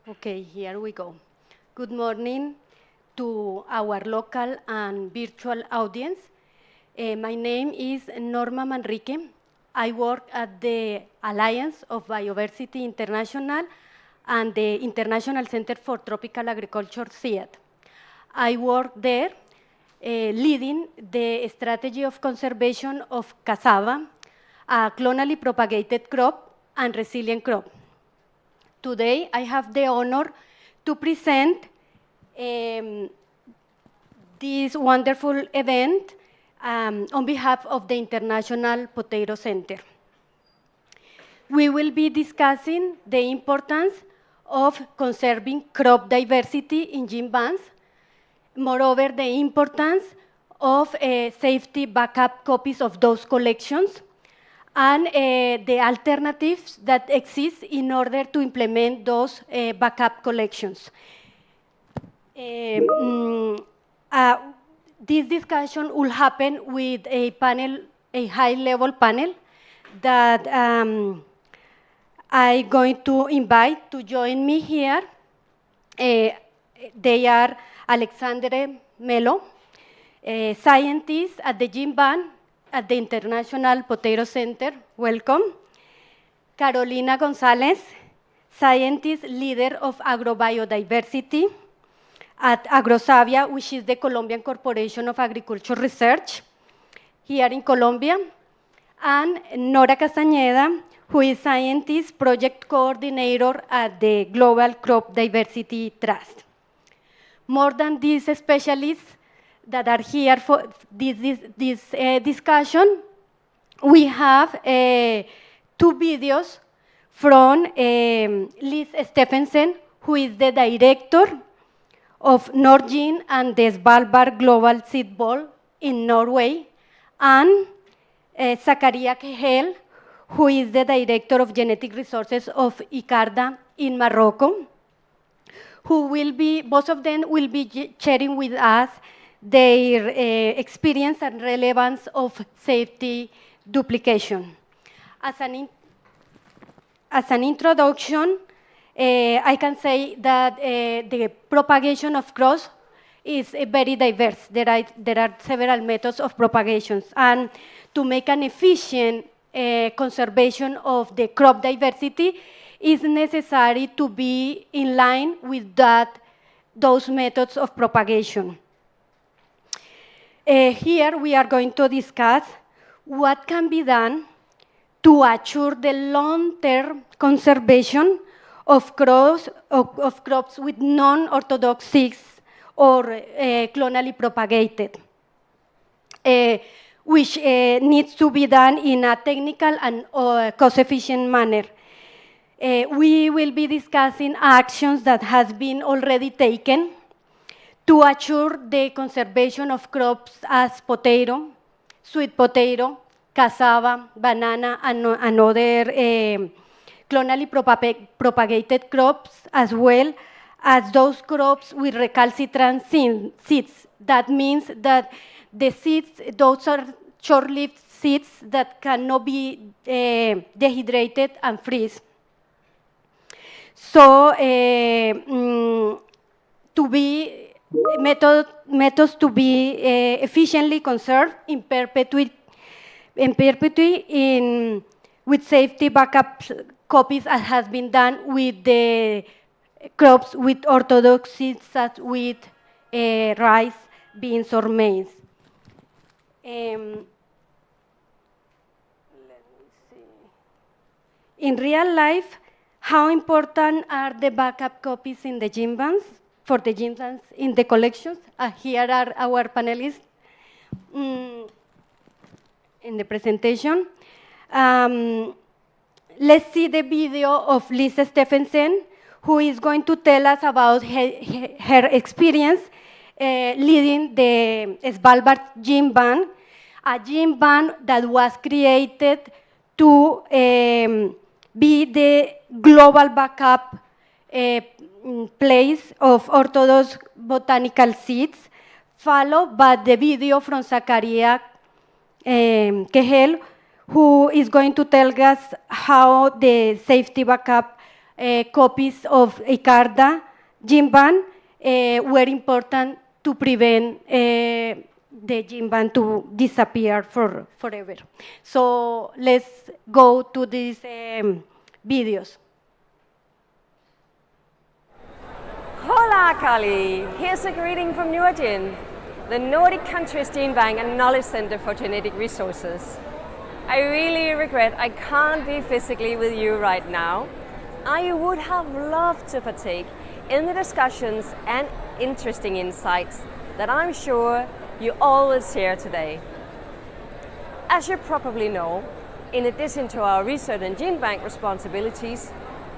Okay, here we go. Good morning to our local and virtual audience. My name is Norma Manrique. I work at the Alliance of Biodiversity International and the International Center for Tropical Agriculture, CIAT. I work there leading the strategy of conservation of cassava, a clonally propagated crop and resilient crop. Today, I have the honor to present this wonderful event on behalf of the International Potato Center. We will be discussing the importance of conserving crop diversity in gene banks, moreover, the importance of safety backup copies of those collections, and the alternatives that exist in order to implement those backup collections. This discussion will happen with a panel, a high-level panel that I'm going to invite to join me here. They are Alexandre Melo, scientist at the Gene Bank at the International Potato Center. Welcome. Carolina Gonzalez, scientist leader of agrobiodiversity at AgroSavia, which is the Colombian Corporation of Agriculture Research here in Colombia. And Nora Castañeda, who is scientist project coordinator at the Global Crop Diversity Trust. More than these specialists that are here for this discussion, we have two videos from Liz Stephensen, who is the director of Norgine and the Svalbard Global Seed Bowl in Norway, and Zakaria Kehel, who is the director of genetic resources of ICARDA in Morocco, who will be, both of them will be sharing with us their experience and relevance of safety duplication. As an introduction, I can say that the propagation of crops is very diverse. There are several methods of propagations, and to make an efficient conservation of the crop diversity is necessary to be in line with those methods of propagation. Here we are going to discuss what can be done to assure the long-term conservation of crops with non-orthodox seeds or clonally propagated, which needs to be done in a technical and cost-efficient manner. We will be discussing actions that has been already taken to assure the conservation of crops as potato, sweet potato, cassava, banana, and other clonally propagated crops, as well as those crops with recalcitrant seeds. That means that the seeds, those are short-lived seeds that cannot be dehydrated and freeze. So, to be methods to be efficiently conserved in perpetuity with safety backup copies, as has been done with the crops with orthodox seeds, such with rice, beans, or maize. Let me see. In real life, how important are the backup copies in the gene banks, for the gene banks in the collections? Here are our panelists in the presentation. Let's see the video of Liz Stephensen, who is going to tell us about her experience leading the Svalbard Gene Bank, a gene bank that was created to be the global backup place of orthodox botanical seeds, followed by the video from Zakaria Kehel, who is going to tell us how the safety backup copies of Eikarda gene ban were important to prevent the gene ban to disappear forever. So let's go to these videos. Hola, Cali! Here's a greeting from Unwanted, the Nordic countries gene bank and knowledge center for genetic resources. I really regret I can't be physically with you right now. I would have loved to partake in the discussions and interesting insights that I'm sure you all will share today. As you probably know, in addition to our research and gene bank responsibilities,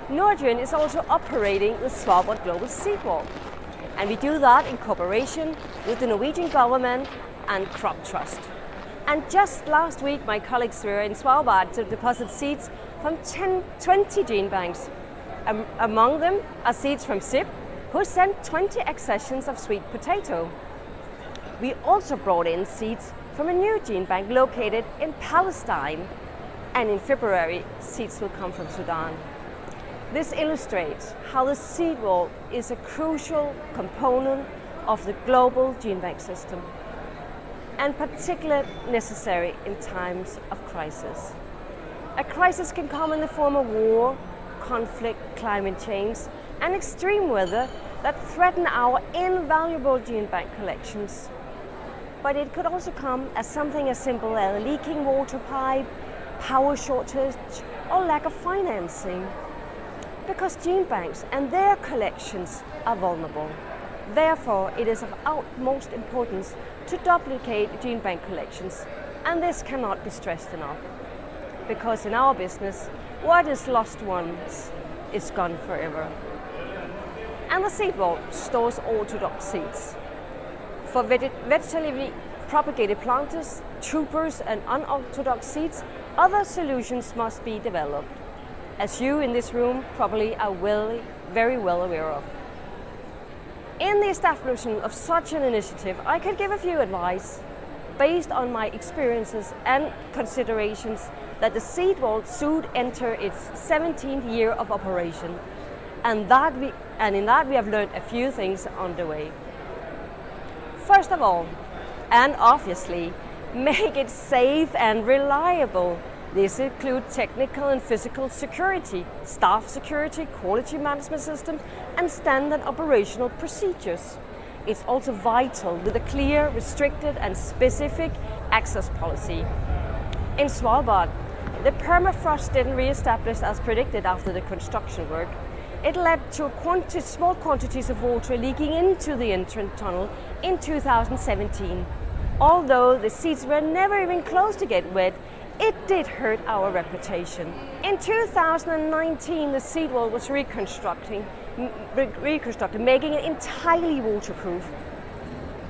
Unwanted is also operating the Svalbard Global Seed Vault, and we do that in cooperation with the Norwegian government and Crop Trust. And just last week, my colleagues were in Svalbard to deposit seeds from 20 gene banks. Among them are seeds from SIP, who sent 20 accessions of sweet potato. We also brought in seeds from a new gene bank located in Palestine, and in February, seeds will come from Sudan. This illustrates how the seed vault is a crucial component of the global gene bank system, and particularly necessary in times of crisis. A crisis can come in the form of war, conflict, climate change, and extreme weather that threaten our invaluable gene bank collections. But it could also come as something as simple as a leaking water pipe, power shortage, or lack of financing. Because gene banks and their collections are vulnerable. Therefore, it is of utmost importance to duplicate gene bank collections, and this cannot be stressed enough. Because in our business, what is lost once is gone forever. And the seed vault stores orthodox seeds. For vegetatively propagated planters, troopers, and unorthodox seeds, other solutions must be developed, as you in this room probably are very well aware of. In the establishment of such an initiative, I could give a few advice based on my experiences and considerations that the seed vault soon enter its 17th year of operation, and in that we have learned a few things on the way. First of all, and obviously, make it safe and reliable. This includes technical and physical security, staff security, quality management systems, and standard operational procedures. It's also vital with a clear, restricted, and specific access policy. In Svalbard, the permafrost didn't re-establish as predicted after the construction work. It led to small quantities of water leaking into the entrance tunnel in 2017. Although the seeds were never even close to get wet, it did hurt our reputation. In 2019, the seed vault was reconstructed, making it entirely waterproof.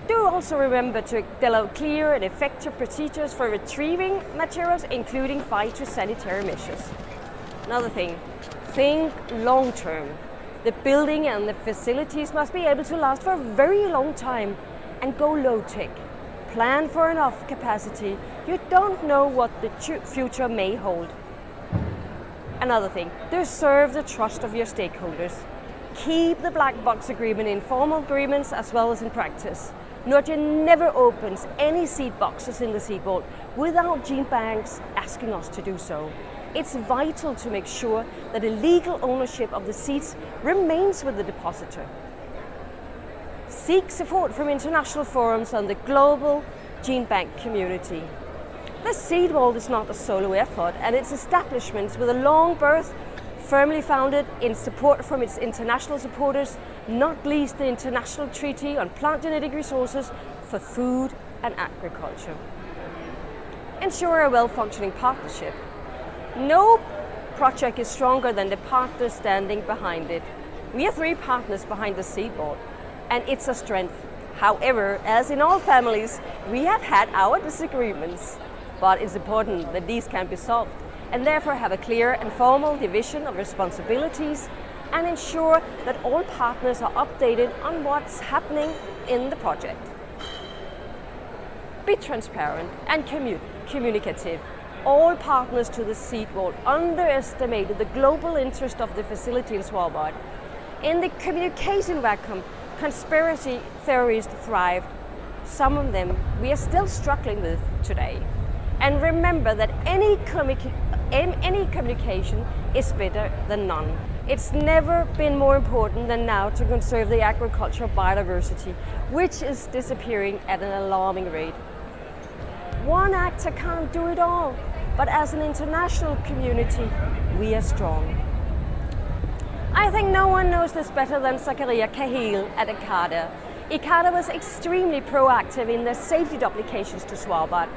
Do also remember to develop clear and effective procedures for retrieving materials, including phytosanitary measures. Another thing, think long term. The building and the facilities must be able to last for a very long time, and go low tech. Plan for enough capacity. You don't know what the future may hold. Another thing, deserve the trust of your stakeholders. Keep the black box agreement in formal agreements as well as in practice. Unwanted never opens any seed boxes in the seed vault without gene banks asking us to do so. It's vital to make sure that the legal ownership of the seeds remains with the depositor. Seek support from international forums on the global gene bank community. The seed vault is not a solo effort, and its establishment with a long birth, firmly founded in support from its international supporters, not least the International Treaty on Plant Genetic Resources for Food and Agriculture. Ensure a well-functioning partnership. No project is stronger than the partner standing behind it. We have 3 partners behind the seed vault, and it's a strength. However, as in all families, we have had our disagreements, but it's important that these can be solved, and therefore have a clear and formal division of responsibilities, and ensure that all partners are updated on what's happening in the project. Be transparent and communicative. all partners to the seed vault underestimated the global interest of the facility in Svalbard. In the communication vacuum, conspiracy theories thrived. Some of them we are still struggling with today. And remember that any communication is better than none. It's never been more important than now to conserve the agricultural biodiversity, which is disappearing at an alarming rate. One actor can't do it all, but as an international community, we are strong. I think no one knows this better than Zakaria Cahill at ICARDA. ICARDA was extremely proactive in their safety applications to Svalbard.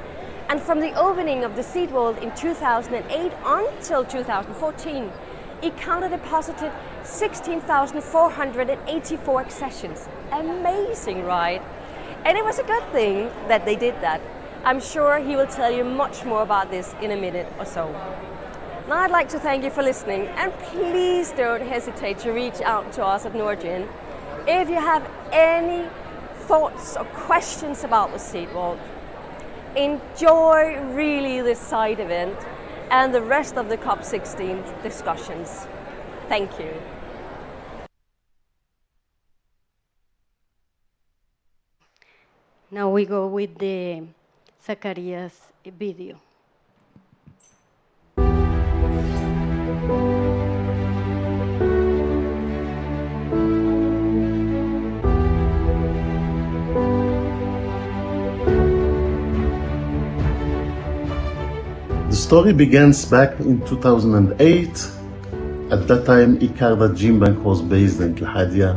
And from the opening of the seed vault in 2008 until 2014, ICARDA deposited 16,484 accessions. Amazing, right? And it was a good thing that they did that. I'm sure he will tell you much more about this in a minute or so. Now I'd like to thank you for listening, and please don't hesitate to reach out to us at Nordgen if you have any thoughts or questions about the seed vault. Enjoy really this side event and the rest of the COP16 discussions. Thank you. Now we go with the Zacarias video. The story begins back in 2008. At that time, ICARDA Gene Bank was based in Al-Hadia,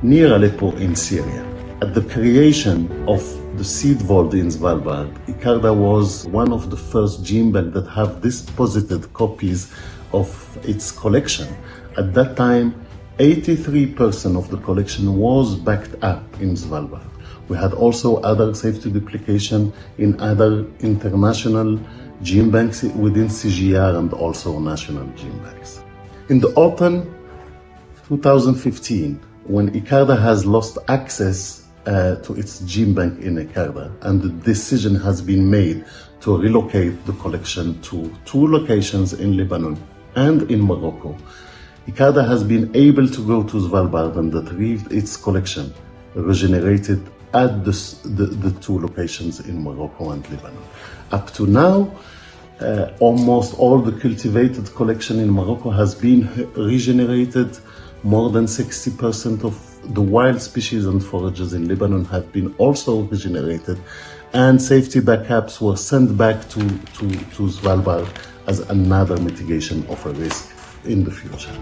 near Aleppo in Syria. At the creation of the seed vault in Svalbard, ICARDA was one of the first gene banks that have deposited copies of its collection. At that time, 83% of the collection was backed up in Svalbard. We had also other safety duplication in other international gene banks within CGIAR and also national gene banks. In the autumn 2015, when ICARDA has lost access to its gene bank in ICARDA, and the decision has been made to relocate the collection to 2 locations in Lebanon and in Morocco, ICARDA has been able to go to Svalbard and retrieve its collection, regenerated at the 2 locations in Morocco and Lebanon. Up to now, almost all the cultivated collection in Morocco has been regenerated. More than 60% of the wild species and forages in Lebanon have been also regenerated, and safety backups were sent back to Svalbard as another mitigation of a risk in the future.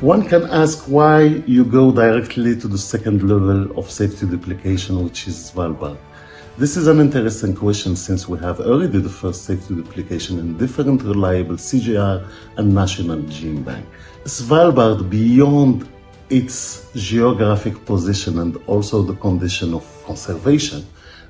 One can ask why you go directly to the second level of safety duplication, which is Svalbard. This is an interesting question since we have already the first safety duplication in different reliable CGIAR and national gene bank. Svalbard, beyond its geographic position and also the condition of conservation,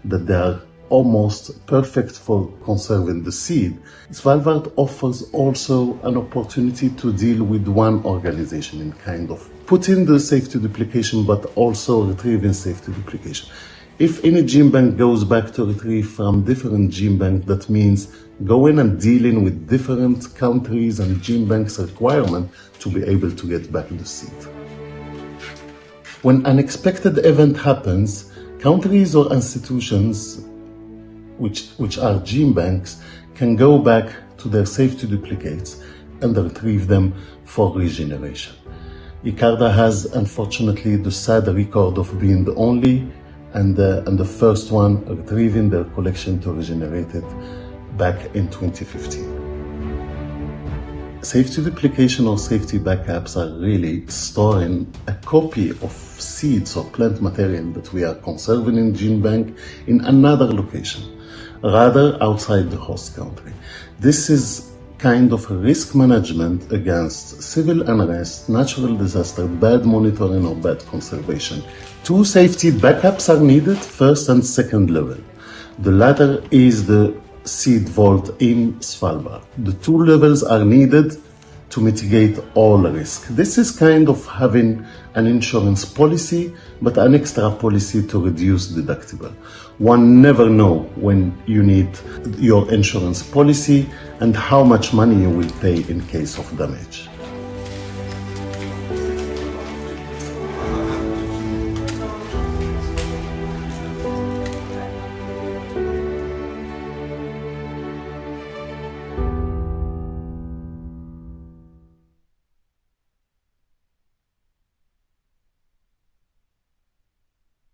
that they are almost perfect for conserving the seed, Svalbard offers also an opportunity to deal with one organization in kind of putting the safety duplication but also retrieving safety duplication. If any gene bank goes back to retrieve from different gene bank, that means going and dealing with different countries and gene banks' requirement to be able to get back the seed. When an unexpected event happens, countries or institutions which are gene banks can go back to their safety duplicates and retrieve them for regeneration. ICARDA has unfortunately the sad record of being the only and the first one retrieving their collection to regenerate it back in 2015. Safety duplication or safety backups are really storing a copy of seeds or plant material that we are conserving in gene bank in another location, rather outside the host country. This is kind of a risk management against civil unrest, natural disaster, bad monitoring or bad conservation. 2 safety backups are needed, first and second level. The latter is the seed vault in Svalbard. The 2 levels are needed to mitigate all risk. This is kind of having an insurance policy, but an extra policy to reduce deductible. One never know when you need your insurance policy and how much money you will pay in case of damage.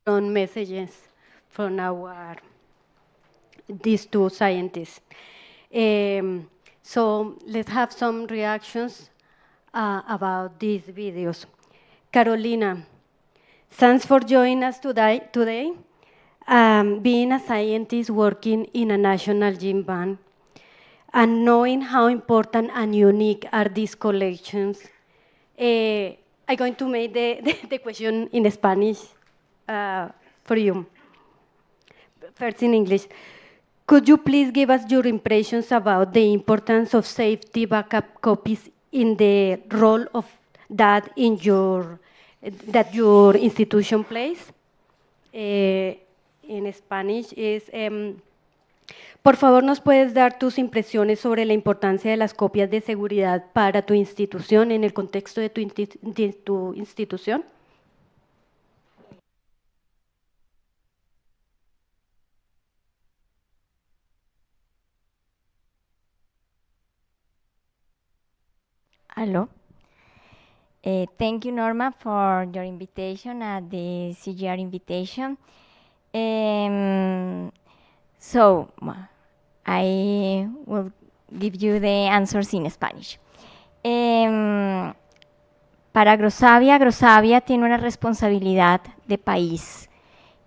On messages from these two scientists. So let's have some reactions about these videos. Carolina, thanks for joining us today. Being a scientist working in a national gene bank and knowing how important and unique are these collections, I'm going to make the question in Spanish for you. First in English. Could you please give us your impressions about the importance of safety backup copies in the role of that in your institution plays? En Spanish is, por favor, ¿nos puedes dar tus impresiones sobre la importancia de las copias de seguridad para tu institución en el contexto de tu institución? Hello. Thank you, Norma, for your invitation at the CGIAR invitation. So, I will give you the answers in Spanish. Para Agrosavia, Agrosavia tiene una responsabilidad de país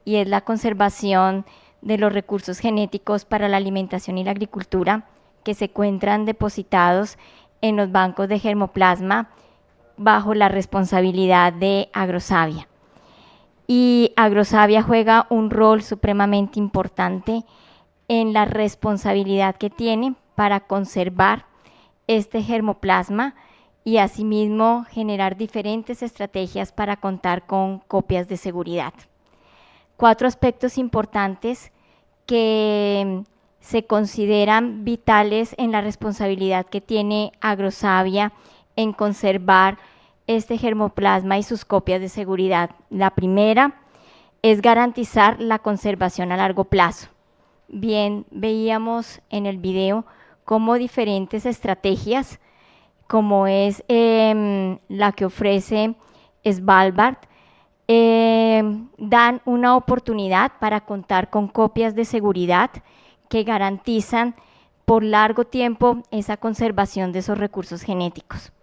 y es la conservación de los recursos genéticos para la alimentación y la agricultura que se encuentran depositados en los bancos de germoplasma bajo la responsabilidad de Agrosavia. Y Agrosavia juega un rol supremamente importante en la responsabilidad que tiene para conservar este germoplasma y asimismo generar diferentes estrategias para contar con copias de seguridad. 4 aspectos importantes que se consideran vitales en la responsabilidad que tiene Agrosavia en conservar este germoplasma y sus copias de seguridad. La primera es garantizar la conservación a largo plazo. Bien, veíamos en el video cómo diferentes estrategias, como es la que ofrece Svalbard, dan una oportunidad para contar con copias de seguridad que garantizan por largo tiempo esa conservación de esos recursos genéticos.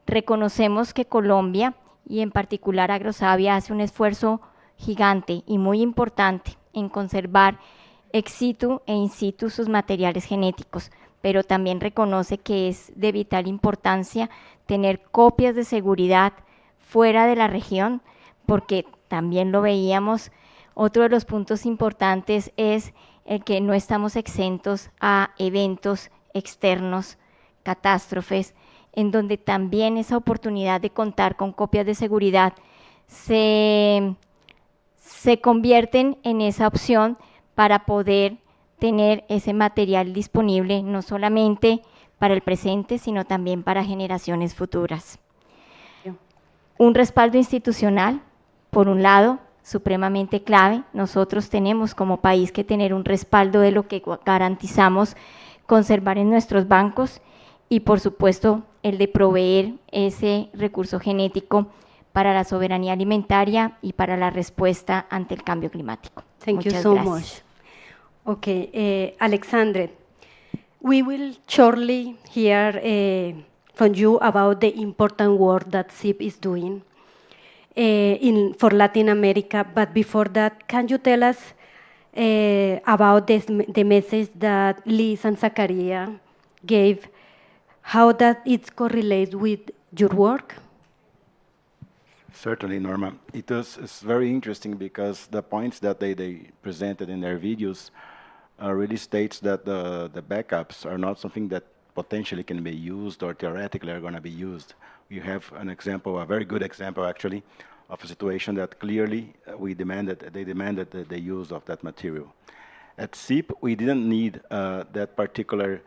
Reconocemos que Colombia, y en particular Agrosavia, hace un esfuerzo gigante y muy importante en conservar ex situ e in situ sus materiales genéticos, pero también reconoce que es de vital importancia tener copias de seguridad fuera de la región, porque también lo veíamos, otro de los puntos importantes es el que no estamos exentos a eventos externos, catástrofes, en donde también esa oportunidad de contar con copias de seguridad se convierten en esa opción para poder tener ese material disponible, no solamente para el presente, sino también para generaciones futuras. Un respaldo institucional, por un lado, supremamente clave. Nosotros tenemos como país que tener un respaldo de lo que garantizamos conservar en nuestros bancos y, por supuesto, el de proveer ese recurso genético para la soberanía alimentaria y para la respuesta ante el cambio climático. Thank you so much. Okay, Alexandre, we will shortly hear from you about the important work that CIP is doing for Latin America. But before that, can you tell us about the message that Liz and Zachariah gave, how that it correlates with your work? Certainly, Norma. It's very interesting because the points that they presented in their videos really states that the backups are not something that potentially can be used or theoretically are going to be used. We have an example, a very good example actually, of a situation that clearly they demanded the use of that material. At SIP, we didn't need that particular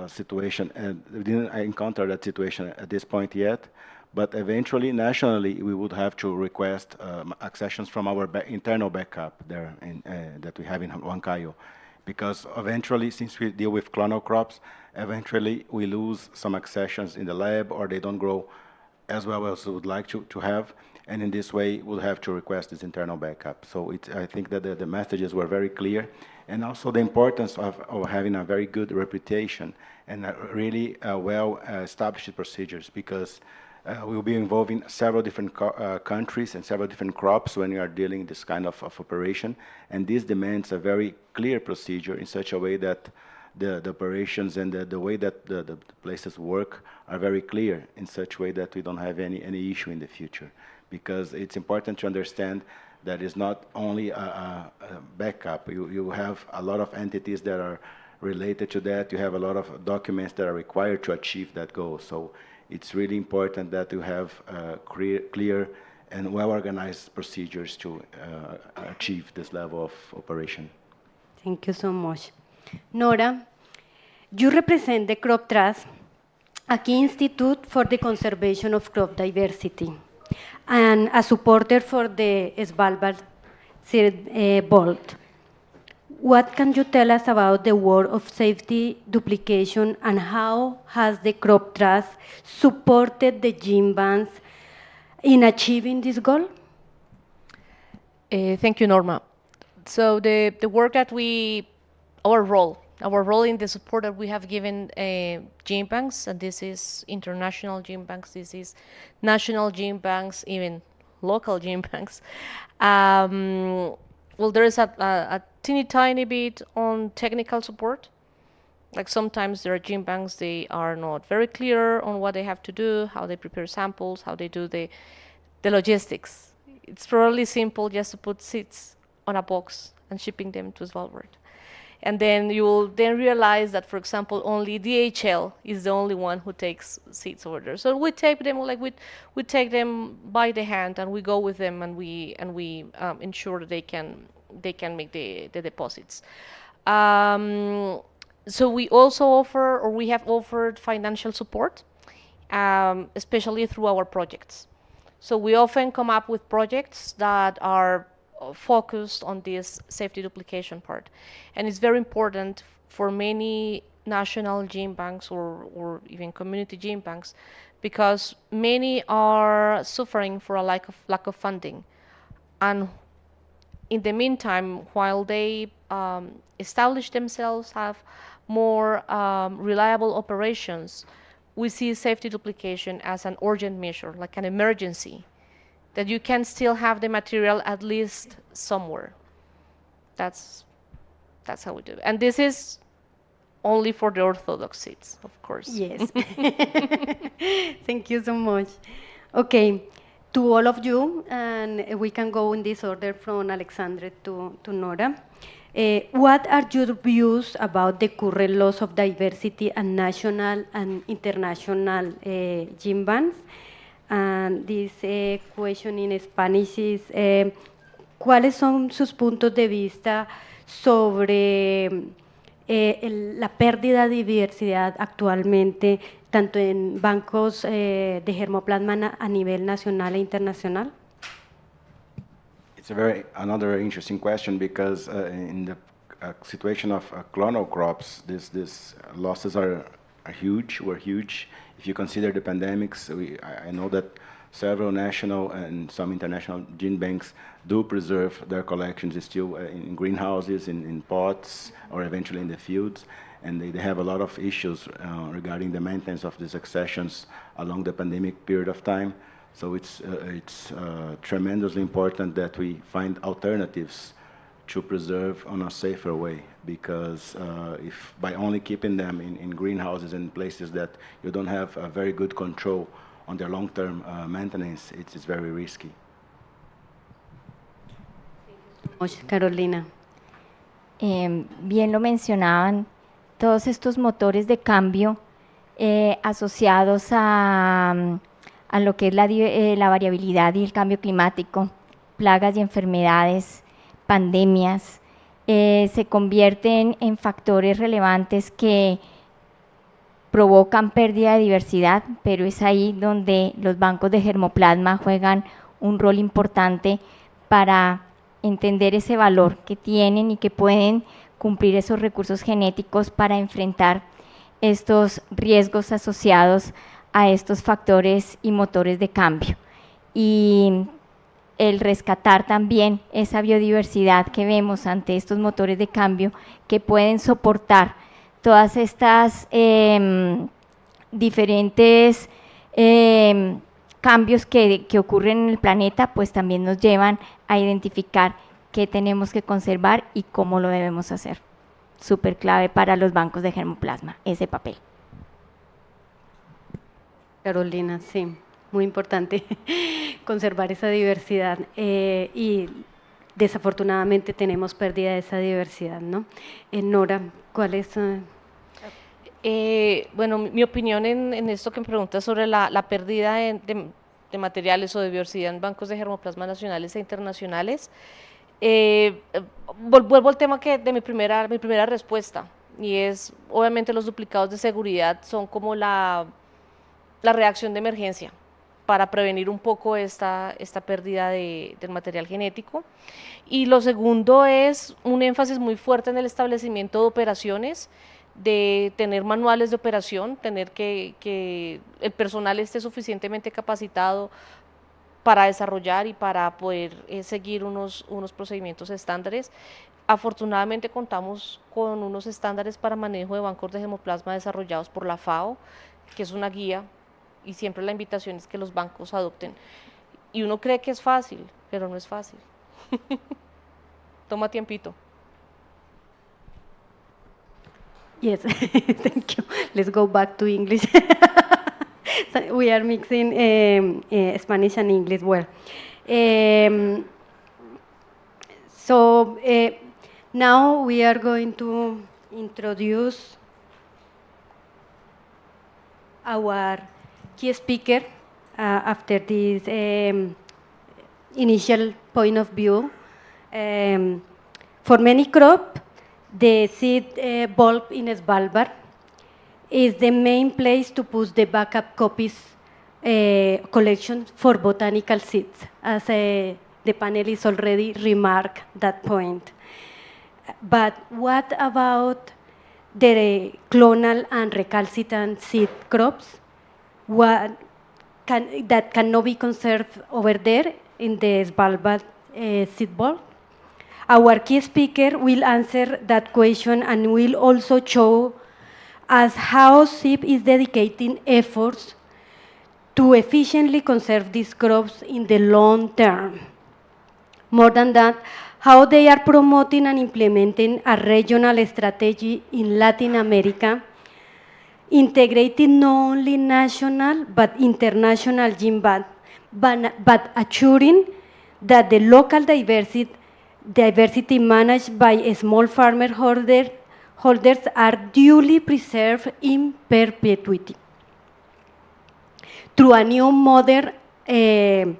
situation, and we didn't encounter that situation at this point yet, but eventually, nationally, we would have to request accessions from our internal backup there that we have in Huancayo, because eventually, since we deal with clonal crops, eventually we lose some accessions in the lab, or they don't grow as well as we would like to have, and in this way, we'll have to request this internal backup. So I think that the messages were very clear, and also the importance of having a very good reputation and really well-established procedures, because we'll be involving several different countries and several different crops when we are dealing this kind of operation, and this demands a very clear procedure in such a way that the operations and the way that the places work are very clear, in such a way that we don't have any issue in the future. Because it's important to understand that it's not only a backup. You have a lot of entities that are related to that. You have a lot of documents that are required to achieve that goal. So it's really important that you have clear and well-organized procedures to achieve this level of operation. Thank you so much. Nora, you represent the Crop Trust, a key institute for the conservation of crop diversity, and a supporter for the Svalbard Seed Vault. What can you tell us about the work of safety duplication, and how has the Crop Trust supported the gene banks in achieving this goal? Thank you, Norma. So the work that our role in the support that we have given gene banks, and this is international gene banks, this is national gene banks, even local gene banks. Well, there is a tiny bit on technical support. Like sometimes there are gene banks, they are not very clear on what they have to do, how they prepare samples, how they do the logistics. It's probably simple just to put seeds on a box and shipping them to Svalbard. And then you will then realize that, for example, only DHL is the only one who takes seeds over there. So we take them we take them by the hand, and we go with them, and we ensure that they can make the deposits. So we also offer, or we have offered, financial support, especially through our projects. So we often come up with projects that are focused on this safety duplication part. And it's very important for many national gene banks or even community gene banks, because many are suffering for a lack of funding. And in the meantime, while they establish themselves, have more reliable operations, we see safety duplication as an urgent measure, like an emergency, that you can still have the material at least somewhere. That's how we do it. And this is only for the orthodox seeds, of course. Yes. Thank you so much. Okay, to all of you, and we can go in this order from Alexandre to Nora. What are your views about the current loss of diversity and national and international gene banks? And this question in Spanish is, ¿cuáles son sus puntos de vista sobre la pérdida de diversidad actualmente, tanto en bancos de germoplasma a nivel nacional e internacional? It's another interesting question, because in the situation of clonal crops, these losses were huge. If you consider the pandemics, I know that several national and some international gene banks do preserve their collections still in greenhouses, in pots, or eventually in the fields. And they have a lot of issues regarding the maintenance of these accessions along the pandemic period of time. So it's tremendously important that we find alternatives to preserve on a safer way, because if by only keeping them in greenhouses and places that you don't have a very good control on their long-term maintenance, it's very risky. Carolina. Bien lo mencionaban, todos estos motores de cambio asociados a lo que es la variabilidad y el cambio climático, plagas y enfermedades, pandemias, se convierten en factores relevantes que provocan pérdida de diversidad, pero es ahí donde los bancos de germoplasma juegan un rol importante para entender ese valor que tienen y que pueden cumplir esos recursos genéticos para enfrentar estos riesgos asociados a estos factores y motores de cambio. Y el rescatar también esa biodiversidad que vemos ante estos motores de cambio que pueden soportar todas estas diferentes cambios que ocurren en el planeta, pues también nos llevan a identificar qué tenemos que conservar y cómo lo debemos hacer. Súper clave para los bancos de germoplasma, ese papel. Carolina, sí, muy importante conservar esa diversidad y desafortunadamente tenemos pérdida de esa diversidad, ¿no? Nora, ¿cuál es? Bueno, mi opinión en esto que me preguntas sobre la pérdida de materiales o de biodiversidad en bancos de germoplasma nacionales e internacionales, vuelvo al tema de mi primera respuesta, y es, obviamente los duplicados de seguridad son como la reacción de emergencia para prevenir un poco esta pérdida del material genético. Y lo segundo es un énfasis muy fuerte en el establecimiento de operaciones, de tener manuales de operación, tener que el personal esté suficientemente capacitado para desarrollar y para poder seguir unos procedimientos estándares. Afortunadamente contamos con unos estándares para manejo de bancos de germoplasma desarrollados por la FAO, que es una guía, y siempre la invitación es que los bancos adopten. Y uno cree que es fácil, pero no es fácil. Toma tiempito. Yes, thank you. Let's go back to English. We are mixing Spanish and English well. So now we are going to introduce our key speaker after this initial point of view. For many crops, the seed bulb in Svalbard is the main place to put the backup copies collection for botanical seeds, as the panelists already remarked that point. But what about the clonal and recalcitrant seed crops that cannot be conserved over there in the Svalbard seed bulb? Our key speaker will answer that question and will also show us how SIP is dedicating efforts to efficiently conserve these crops in the long term. More than that, how they are promoting and implementing a regional strategy in Latin America, integrating not only national but international gene bank, but assuring that the local diversity managed by small farmer holders are duly preserved in perpetuity through a new modern and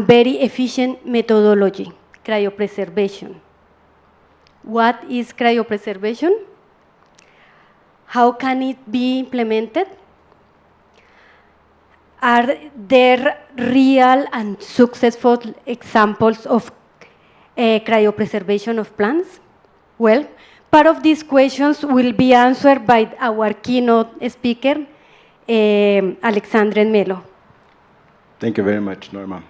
very efficient methodology, cryopreservation. What is cryopreservation? How can it be implemented? Are there real and successful examples of cryopreservation of plants? Well, part of these questions will be answered by our keynote speaker, Alexandre Melo. Thank you very much, Norma.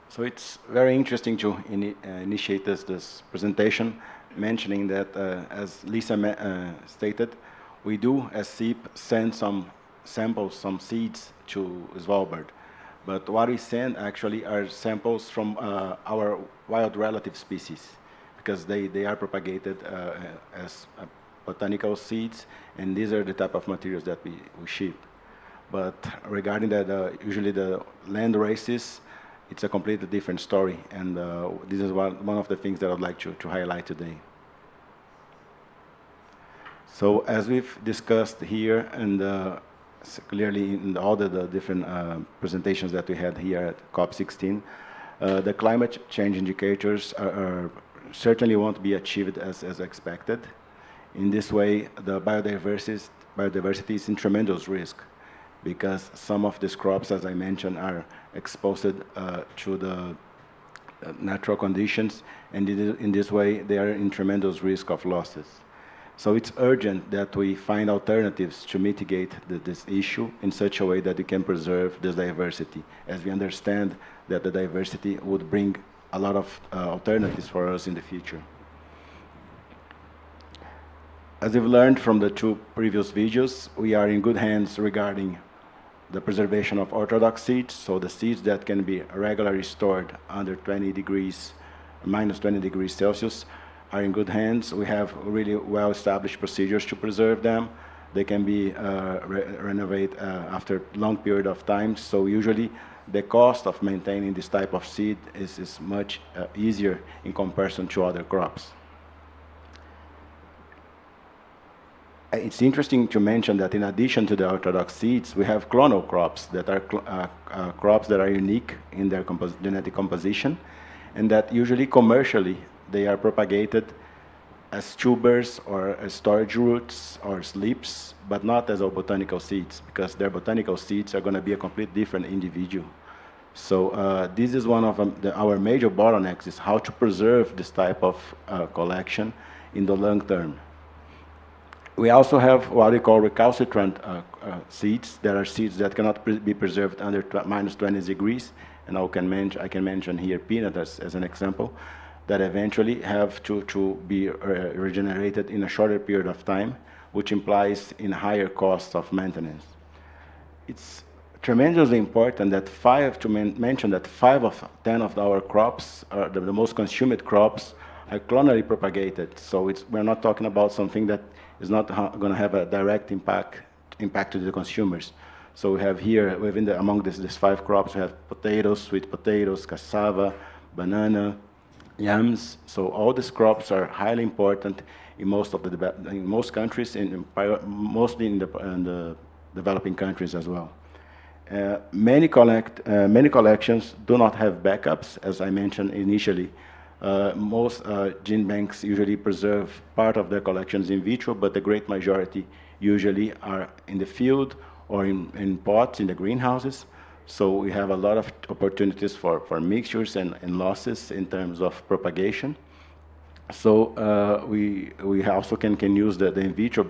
So it's very interesting to initiate this presentation, mentioning that, as Lisa stated, we do, as SIP, send some samples, some seeds to Svalbard. But what we send actually are samples from our wild relative species, because they are propagated as botanical seeds, and these are the type of materials that we ship. But regarding usually the land races, it's a completely different story, and this is one of the things that I'd like to highlight today. So as we've discussed here, and clearly in all the different presentations that we had here at COP16, the climate change indicators certainly won't be achieved as expected. In this way, the biodiversity is in tremendous risk, because some of these crops, as I mentioned, are exposed to the natural conditions, and in this way, they are in tremendous risk of losses. So it's urgent that we find alternatives to mitigate this issue in such a way that we can preserve this diversity, as we understand that the diversity would bring a lot of alternatives for us in the future. As we've learned from the two previous videos, we are in good hands regarding the preservation of orthodox seeds, so the seeds that can be regularly stored under minus 20 degrees Celsius are in good hands. We have really well-established procedures to preserve them. They can be renovated after a long period of time, so usually the cost of maintaining this type of seed is much easier in comparison to other crops. It's interesting to mention that in addition to the orthodox seeds, we have clonal crops that are crops that are unique in their genetic composition, and that usually commercially they are propagated as tubers or as storage roots or slips, but not as botanical seeds, because their botanical seeds are going to be a completely different individual. So this is one of our major bottlenecks, is how to preserve this type of collection in the long term. We also have what we call recalcitrant seeds. There are seeds that cannot be preserved under minus 20 degrees, and I can mention here peanut as an example, that eventually have to be regenerated in a shorter period of time, which implies in higher costs of maintenance. It's tremendously important that mention that 5 of 10 of our crops, the most consumed crops, are clonally propagated. So we're not talking about something that is not going to have a direct impact to the consumers. So we have here, among these 5 crops, we have potatoes, sweet potatoes, cassava, banana, yams. So all these crops are highly important in most countries, mostly in the developing countries as well. Many collections do not have backups, as I mentioned initially. Most gene banks usually preserve part of their collections in vitro, but the great majority usually are in the field or in pots in the greenhouses. So we have a lot of opportunities for mixtures and losses in terms of propagation. So we also can use the in vitro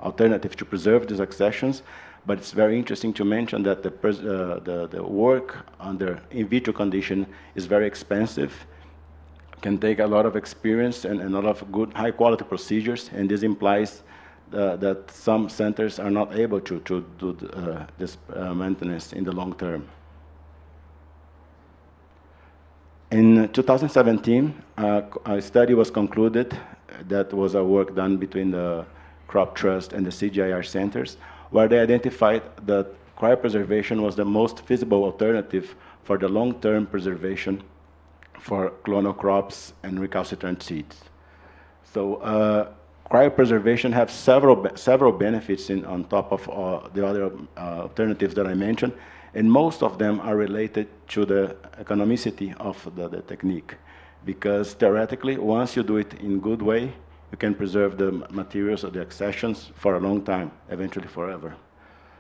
alternative to preserve these accessions, but it's very interesting to mention that the work under in vitro condition is very expensive, can take a lot of experience and a lot of good high quality procedures, and this implies that some centers are not able to do this maintenance in the long term. In 2017, a study was concluded that was a work done between the Crop Trust and the CGIAR centers, where they identified that cryopreservation was the most feasible alternative for the long-term preservation for clonal crops and recalcitrant seeds. So cryopreservation has several benefits on top of the other alternatives that I mentioned, and most of them are related to the economicity of the technique, because theoretically, once you do it in a good way, you can preserve the materials or the accessions for a long time, eventually forever.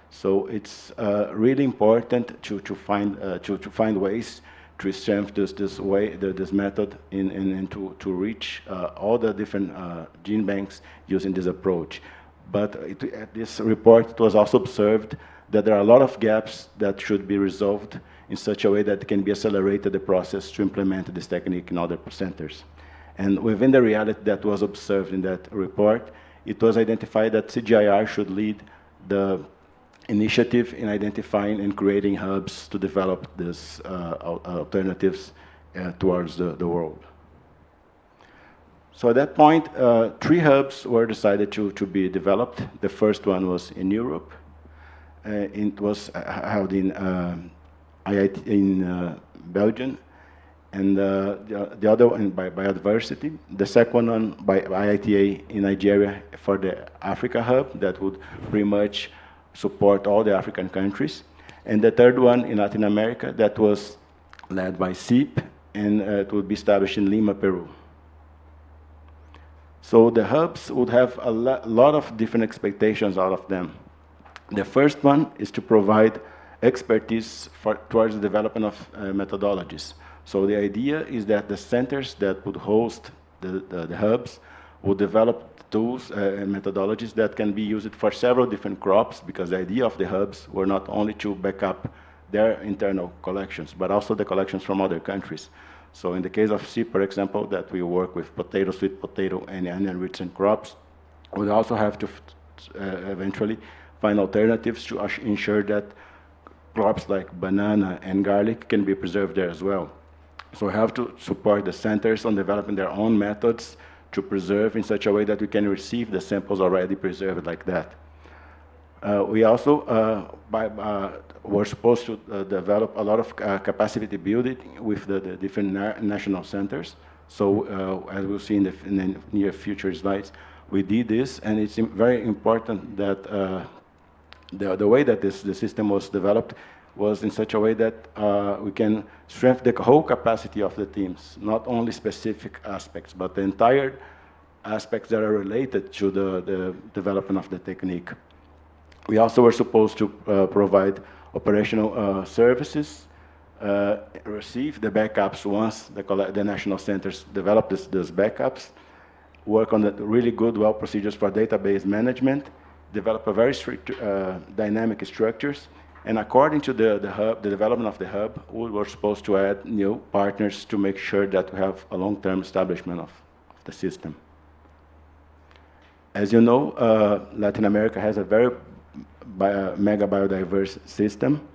So it's really important to find ways to strengthen this method and to reach all the different gene banks using this approach. But at this report, it was also observed that there are a lot of gaps that should be resolved in such a way that can be accelerated the process to implement this technique in other centers. And within the reality that was observed in that report, it was identified that CGIAR should lead the initiative in identifying and creating hubs to develop these alternatives towards the world. So at that point, 3 hubs were decided to be developed. The first one was in Europe. It was held in Belgium. and the other one by biodiversity. The second one by IITA in Nigeria for the Africa Hub that would pretty much support all the African countries. And the third one in Latin America that was led by CIP, and it would be established in Lima, Peru. So the hubs would have a lot of different expectations out of them. The first one is to provide expertise towards the development of methodologies. So the idea is that the centers that would host the hubs would develop tools and methodologies that can be used for several different crops, because the idea of the hubs were not only to back up their internal collections, but also the collections from other countries. So in the case of CIP, for example, that we work with potato, sweet potato, and onion-rich crops, we also have to eventually find alternatives to ensure that crops like banana and garlic can be preserved there as well. So we have to support the centers on developing their own methods to preserve in such a way that we can receive the samples already preserved like that. We also were supposed to develop a lot of capacity building with the different national centers. So as we'll see in the near future slides, we did this, and it's very important that the way that the system was developed was in such a way that we can strengthen the whole capacity of the teams, not only specific aspects, but the entire aspects that are related to the development of the technique. We also were supposed to provide operational services, receive the backups once the national centers develop these backups, work on the really good well procedures for database management, develop a very strict dynamic structures, and according to the development of the hub, we were supposed to add new partners to make sure that we have a long-term establishment of the system. As you know, Latin America has a very mega biodiverse system,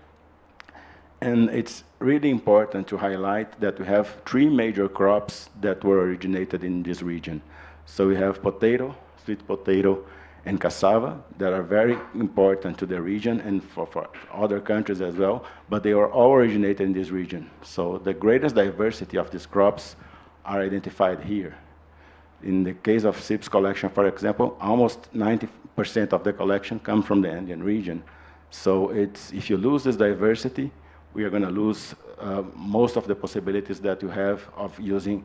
and it's really important to highlight that we have 3 major crops that were originated in this region. So we have potato, sweet potato, and cassava that are very important to the region and for other countries as well, but they are all originated in this region. So the greatest diversity of these crops are identified here. In the case of CIP's collection, for example, almost 90% of the collection come from the Andean region. So if you lose this diversity, we are going to lose most of the possibilities that you have of using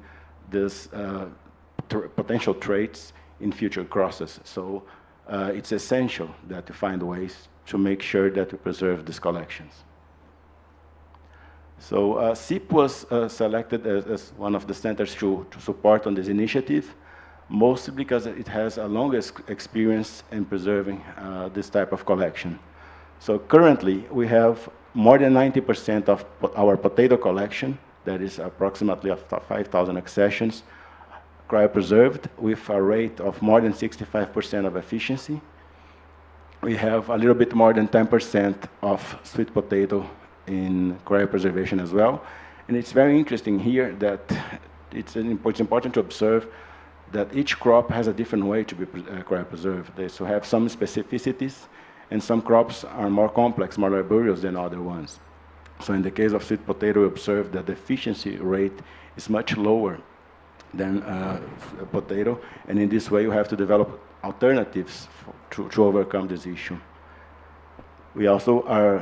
these potential traits in future crosses. So it's essential that you find ways to make sure that we preserve these collections. So CIP was selected as one of the centers to support on this initiative, mostly because it has a longest experience in preserving this type of collection. So currently, we have more than 90% of our potato collection, that is approximately 5,000 accessions, cryopreserved with a rate of more than 65% of efficiency. We have a little bit more than 10% of sweet potato in cryopreservation as well. And it's very interesting here that it's important to observe that each crop has a different way to be cryopreserved. They so have some specificities, and some crops are more complex, more laborious than other ones. So in the case of sweet potato, we observe that the efficiency rate is much lower than potato, and in this way you have to develop alternatives to overcome this issue. We also are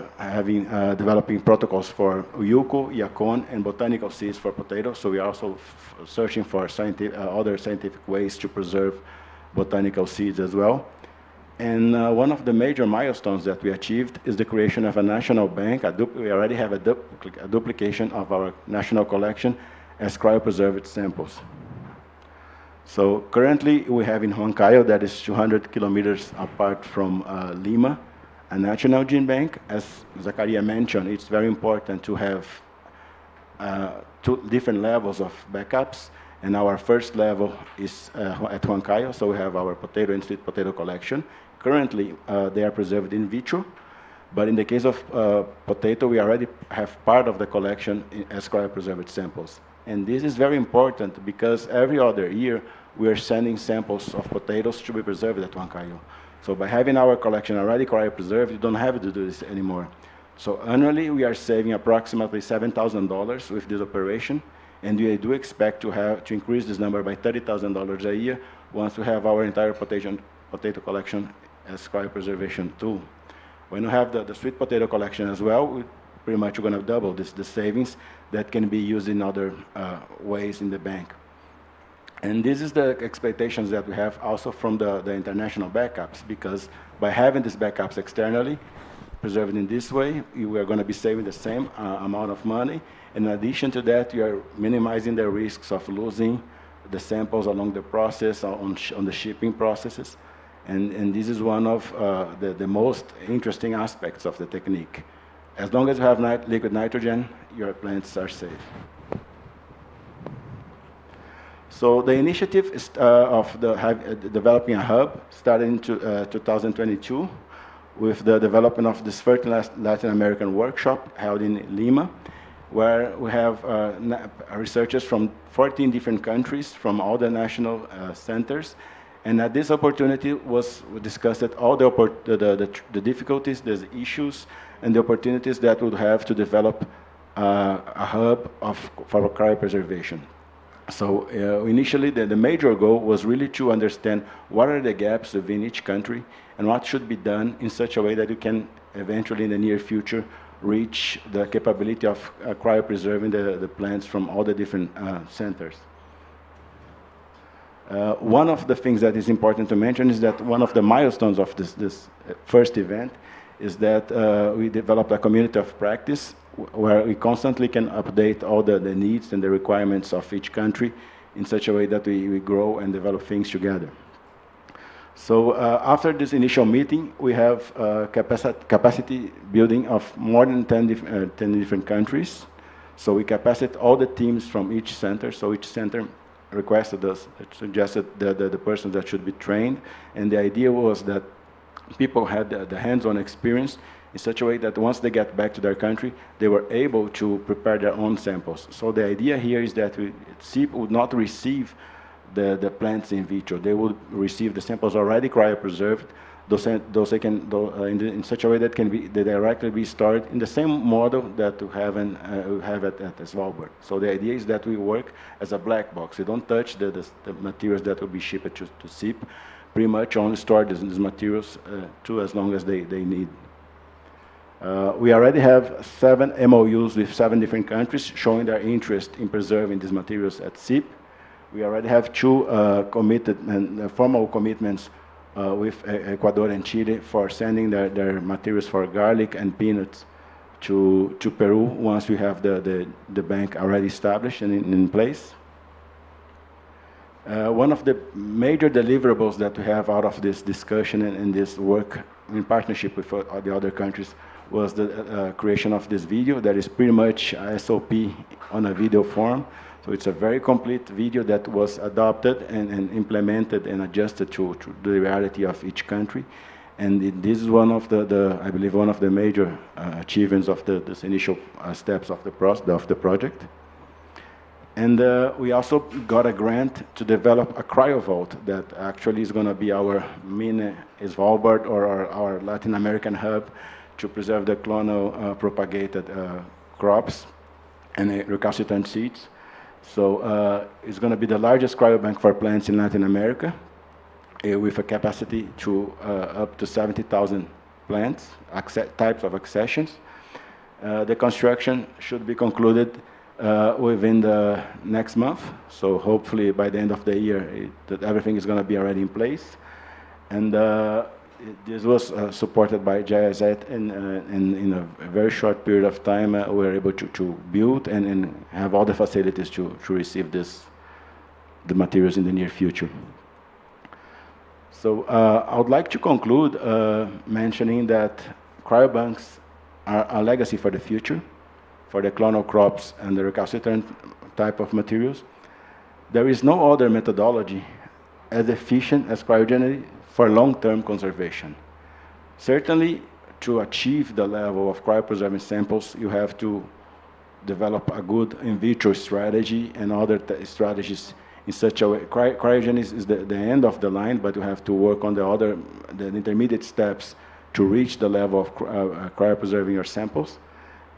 developing protocols for uyuco, yacon, and botanical seeds for potatoes, so we are also searching for other scientific ways to preserve botanical seeds as well. And one of the major milestones that we achieved is the creation of a national bank. We already have a duplication of our national collection as cryopreserved samples. So currently we have in Huancayo, that is 200 kilometers apart from Lima, a national gene bank. As Zakaria mentioned, it's very important to have 2 different levels of backups, and our first level is at Huancayo, so we have our potato and sweet potato collection. Currently, they are preserved in vitro, but in the case of potato, we already have part of the collection as cryopreserved samples. And this is very important because every other year, we are sending samples of potatoes to be preserved at Huancayo. So by having our collection already cryopreserved, you don't have to do this anymore. So annually, we are saving approximately $7,000 with this operation, And we do expect to increase this number by $30,000 a year once we have our entire potato collection as cryopreservation tool. When we have the sweet potato collection as well, we pretty much going to double the savings that can be used in other ways in the bank. And this is the expectations that we have also from the international backups, because by having these backups externally, preserved in this way, we are going to be saving the same amount of money. In addition to that, you are minimizing the risks of losing the samples along the process, on the shipping processes. And this is one of the most interesting aspects of the technique. As long as you have liquid nitrogen, your plants are safe. So the initiative is of developing a hub started in 2022 with the development of this first Latin American workshop held in Lima, where we have researchers from 14 different countries from all the national centers. And at this opportunity we discussed all the difficulties, the issues, and the opportunities that would have to develop a hub for cryopreservation. So initially, the major goal was really to understand what are the gaps within each country and what should be done in such a way that you can eventually, in the near future, reach the capability of cryopreserving the plants from all the different centers. One of the things that is important to mention is that one of the milestones of this first event is that we developed a community of practice where we constantly can update all the needs and the requirements of each country in such a way that we grow and develop things together. So after this initial meeting, we have capacity building of more than 10 different countries. So we capacitate all the teams from each center. So each center requested us, suggested the person that should be trained. And the idea was that people had the hands-on experience in such a way that once they get back to their country, they were able to prepare their own samples. So the idea here is that CIP would not receive the plants in vitro. They would receive the samples already cryopreserved, in such a way that they directly be stored in the same model that we have at Svalbard. So the idea is that we work as a black box. We don't touch the materials that will be shipped to CIP. Pretty much only store these materials as long as they need. We already have 7 MOUs with 7 different countries showing their interest in preserving these materials at CIP. We already have 2 formal commitments with Ecuador and Chile for sending their materials for garlic and peanuts to Peru once we have the bank already established and in place. One of the major deliverables that we have out of this discussion and this work in partnership with the other countries was the creation of this video that is pretty much a SOP on a video form. So it's a very complete video that was adopted and implemented and adjusted to the reality of each country. And this is one of I believe, one of the major achievements of this initial steps of the project. And we also got a grant to develop a cryovault that actually is going to be our mini Svalbard or our Latin American hub to preserve the clonal propagated crops and recalcitrant seeds. So it's going to be the largest cryobank for plants in Latin America with a capacity to up to 70,000 plants, types of accessions. The construction should be concluded within the next month. So hopefully by the end of the year, that everything is going to be already in place. And this was supported by GIZ, and in a very short period of time, we were able to build and have all the facilities to receive the materials in the near future. So I would like to conclude mentioning that cryobanks are a legacy for the future, for the clonal crops and the recalcitrant type of materials. There is no other methodology as efficient as cryogenics for long-term conservation. Certainly, to achieve the level of cryopreserving samples, you have to develop a good in vitro strategy and other strategies in such a way. Cryogenics is the end of the line, but you have to work on the intermediate steps to reach the level of cryopreserving your samples.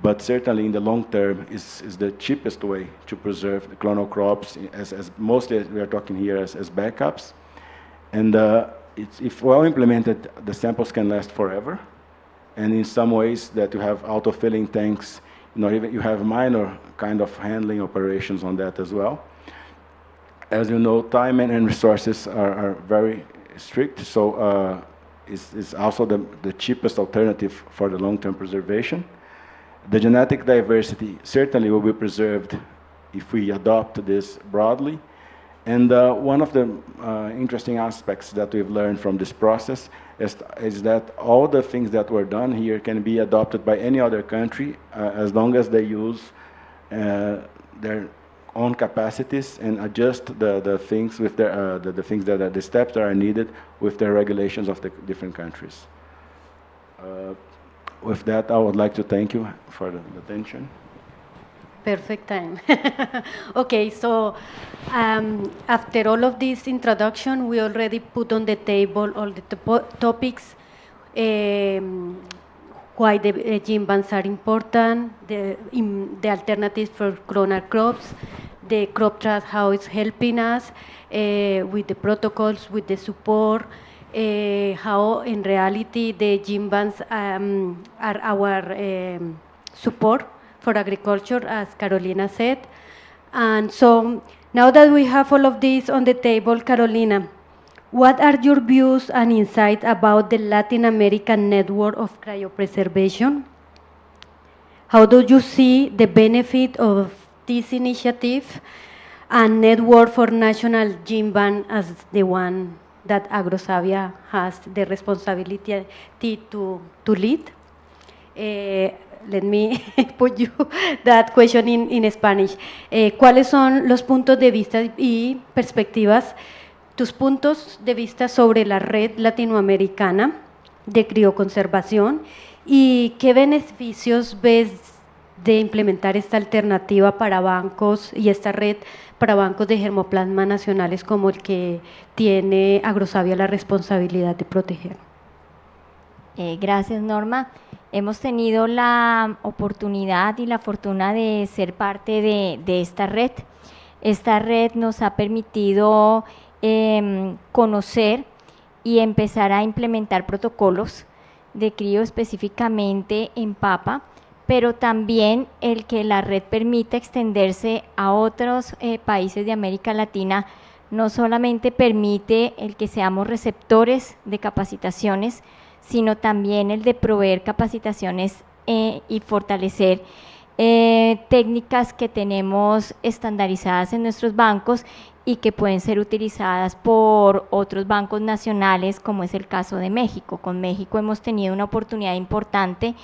but certainly in the long term is the cheapest way to preserve the clonal crops, as mostly we are talking here as backups. And if well implemented, the samples can last forever. And in some ways that you have auto-filling tanks, even you have minor kind of handling operations on that as well. As you know, time and resources are very strict, so it's also the cheapest alternative for the long-term preservation. The genetic diversity certainly will be preserved if we adopt this broadly. And one of the interesting aspects that we've learned from this process is that all the things that were done here can be adopted by any other country as long as they use their own capacities and adjust the things with their, the things that the steps that are needed with the regulations of the different countries. With that, I would like to thank you for the attention. Perfect time. Okay, so after all of this introduction, we already put on the table all the topics, why the gene banks are important, the alternatives for clonal crops, the crop trust, how it's helping us with the protocols, with the support, how in reality the gene banks are our support for agriculture, as Carolina said. And so now that we have all of this on the table, Carolina, what are your views and insights about the Latin American Network of Cryopreservation? How do you see the benefit of this initiative and network for national gene bank as the one that AgroSavia has the responsibility to lead? Let me put you that question in Spanish. ¿Cuáles son los puntos de vista y perspectivas, tus puntos de vista sobre la red latinoamericana de crioconservación y qué beneficios ves de implementar esta alternativa para bancos y esta red para bancos de germoplasma nacionales como el que tiene AgroSavia la responsabilidad de proteger? Gracias, Norma. Hemos tenido la oportunidad y la fortuna de ser parte de esta red. Esta red nos ha permitido conocer y empezar a implementar protocolos de crío específicamente en papa, pero también el que la red permita extenderse a otros países de América Latina no solamente permite el que seamos receptores de capacitaciones, sino también el de proveer capacitaciones y fortalecer técnicas que tenemos estandarizadas en nuestros bancos y que pueden ser utilizadas por otros bancos nacionales, como es el caso de México. Con México hemos tenido una oportunidad importante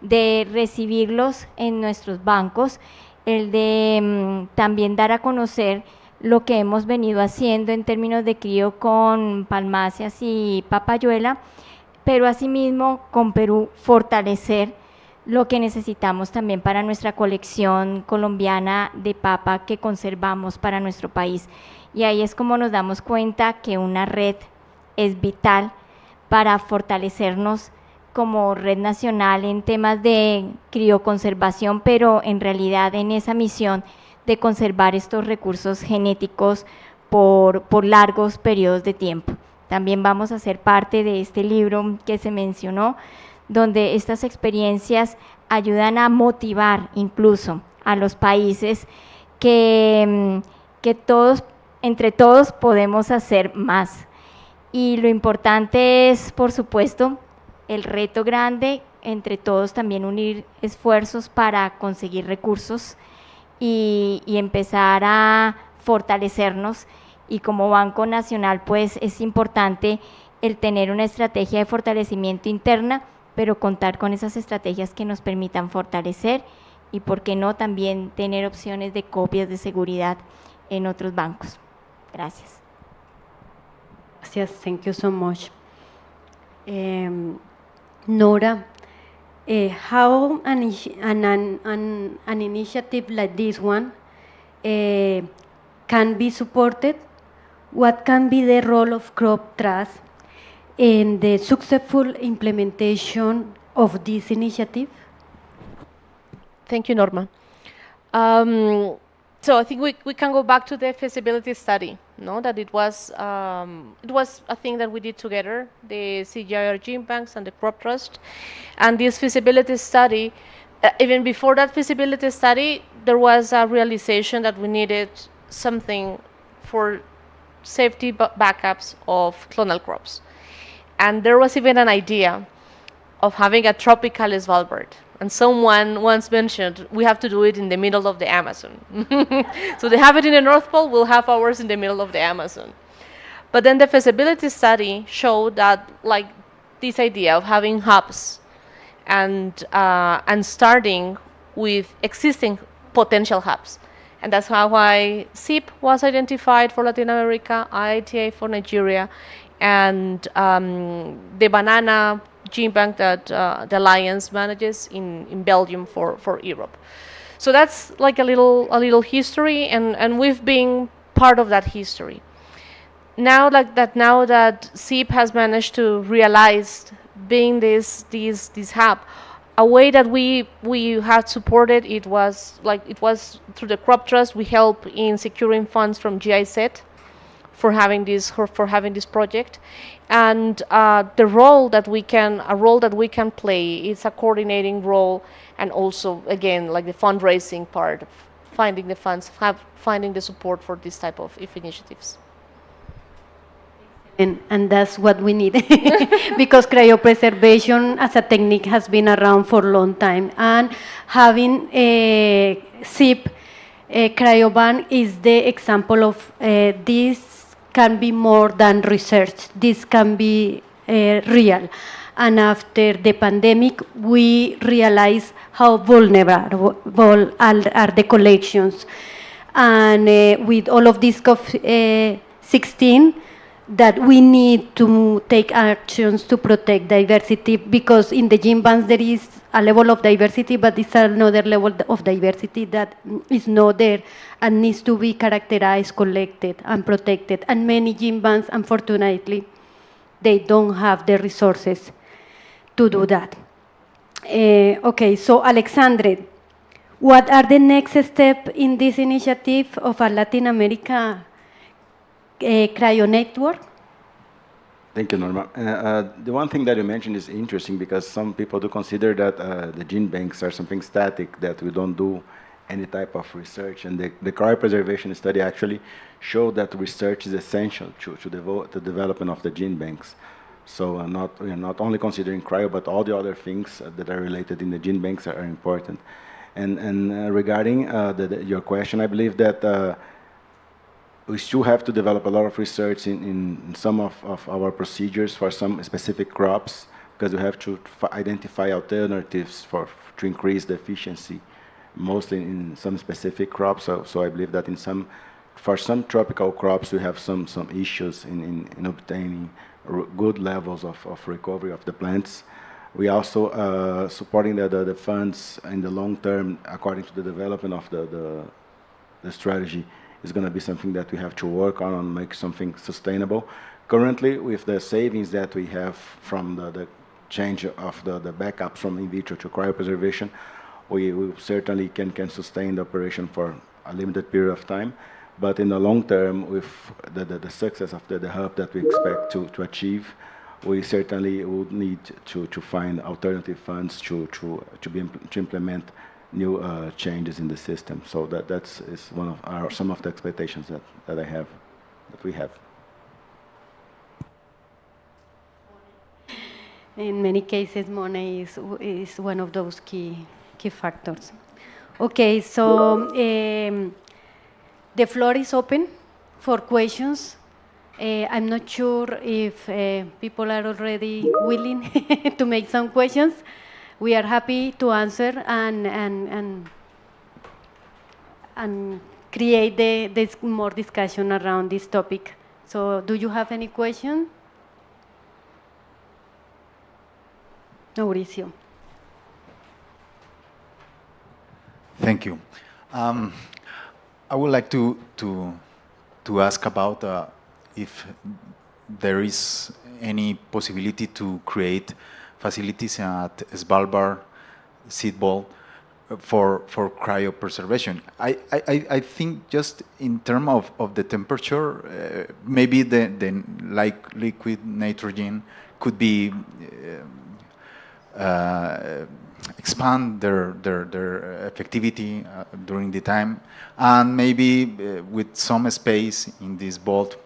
de recibirlos en nuestros bancos, el de también dar a conocer lo que hemos venido haciendo en términos de crío con palmáceas y papayuela, pero asimismo con Perú fortalecer lo que necesitamos también para nuestra colección colombiana de papa que conservamos para nuestro país. Y ahí es como nos damos cuenta que una red es vital para fortalecernos como red nacional en temas de crioconservación, pero en realidad en esa misión de conservar estos recursos genéticos por largos periodos de tiempo. También vamos a ser parte de este libro que se mencionó, donde estas experiencias ayudan a motivar incluso a los países que todos, entre todos podemos hacer más. Y lo importante es, por supuesto, el reto grande, entre todos también unir esfuerzos para conseguir recursos y empezar a fortalecernos. Y como Banco Nacional, pues es importante el tener una estrategia de fortalecimiento interna, pero contar con esas estrategias que nos permitan fortalecer y, por qué no, también tener opciones de copias de seguridad en otros bancos. Gracias. Gracias, thank you so much. Nora, how an initiative like this one can be supported? What can be the role of crop trust in the successful implementation of this initiative? Thank you, Norma. So I think we can go back to the feasibility study, no? That it was a thing that we did together, the CGIAR gene banks and the crop trust. And this feasibility study, even before that feasibility study, there was a realization that we needed something for safety backups of clonal crops. And there was even an idea of having a tropical Svalbard. And someone once mentioned, we have to do it in the middle of the Amazon. So they have it in the North Pole, we'll have ours in the middle of the Amazon. But then the feasibility study showed that, like, this idea of having hubs and starting with existing potential hubs. And that's how CIP was identified for Latin America, IITA for Nigeria, and the banana gene bank that the Alliance manages in Belgium for Europe. So that's like a little history, and we've been part of that history. Now that CIP has managed to realize being this hub, a way that we had supported it was through the crop trust. We help in securing funds from GIZ for having this project, and a role that we can play is a coordinating role, and also again like the fundraising part, of finding the funds, finding the support for this type of initiatives. And that's what we need because cryopreservation as a technique has been around for a long time, and having a SIP cryoban is the example of this can be more than research. This can be real. And after the pandemic, we realize how vulnerable are the collections. And with all of this COVID-16, that we need to take actions to protect diversity, because in the gene banks there is a level of diversity, but it's another level of diversity that is not there and needs to be characterized, collected, and protected. And many gene banks, unfortunately, they don't have the resources to do that. Okay, so Alexandre, what are the next steps in this initiative of a Latin America cryo network? Thank you, Norma. The one thing that you mentioned is interesting, because some people do consider that the gene banks are something static, that we don't do any type of research. And the cryopreservation study actually showed that research is essential to the development of the gene banks. So we're not only considering cryo, but all the other things that are related in the gene banks are important. And regarding your question, I believe that we still have to develop a lot of research in some of our procedures for some specific crops, because we have to identify alternatives to increase the efficiency, mostly in some specific crops. So I believe that for some tropical crops, we have some issues in obtaining good levels of recovery of the plants. We also supporting the funds in the long term, according to the development of the strategy, is going to be something that we have to work on and make something sustainable. Currently, with the savings that we have from the change of the backups from in vitro to cryopreservation, we certainly can sustain the operation for a limited period of time. But in the long term, with the success of the hub that we expect to achieve, we certainly would need to find alternative funds to implement new changes in the system. So that's one of some of the expectations that we have. In many cases, money is one of those key factors. Okay, so the floor is open for questions. I'm not sure if people are already willing to make some questions. We are happy to answer and create this more discussion around this topic. So, do you have any question? Mauricio. Thank you. I would like to ask about if there is any possibility to create facilities at Svalbard seed ball for cryopreservation. I think just in terms of the temperature, maybe the like liquid nitrogen could be expand their effectivity during the time, and maybe with some space in this vault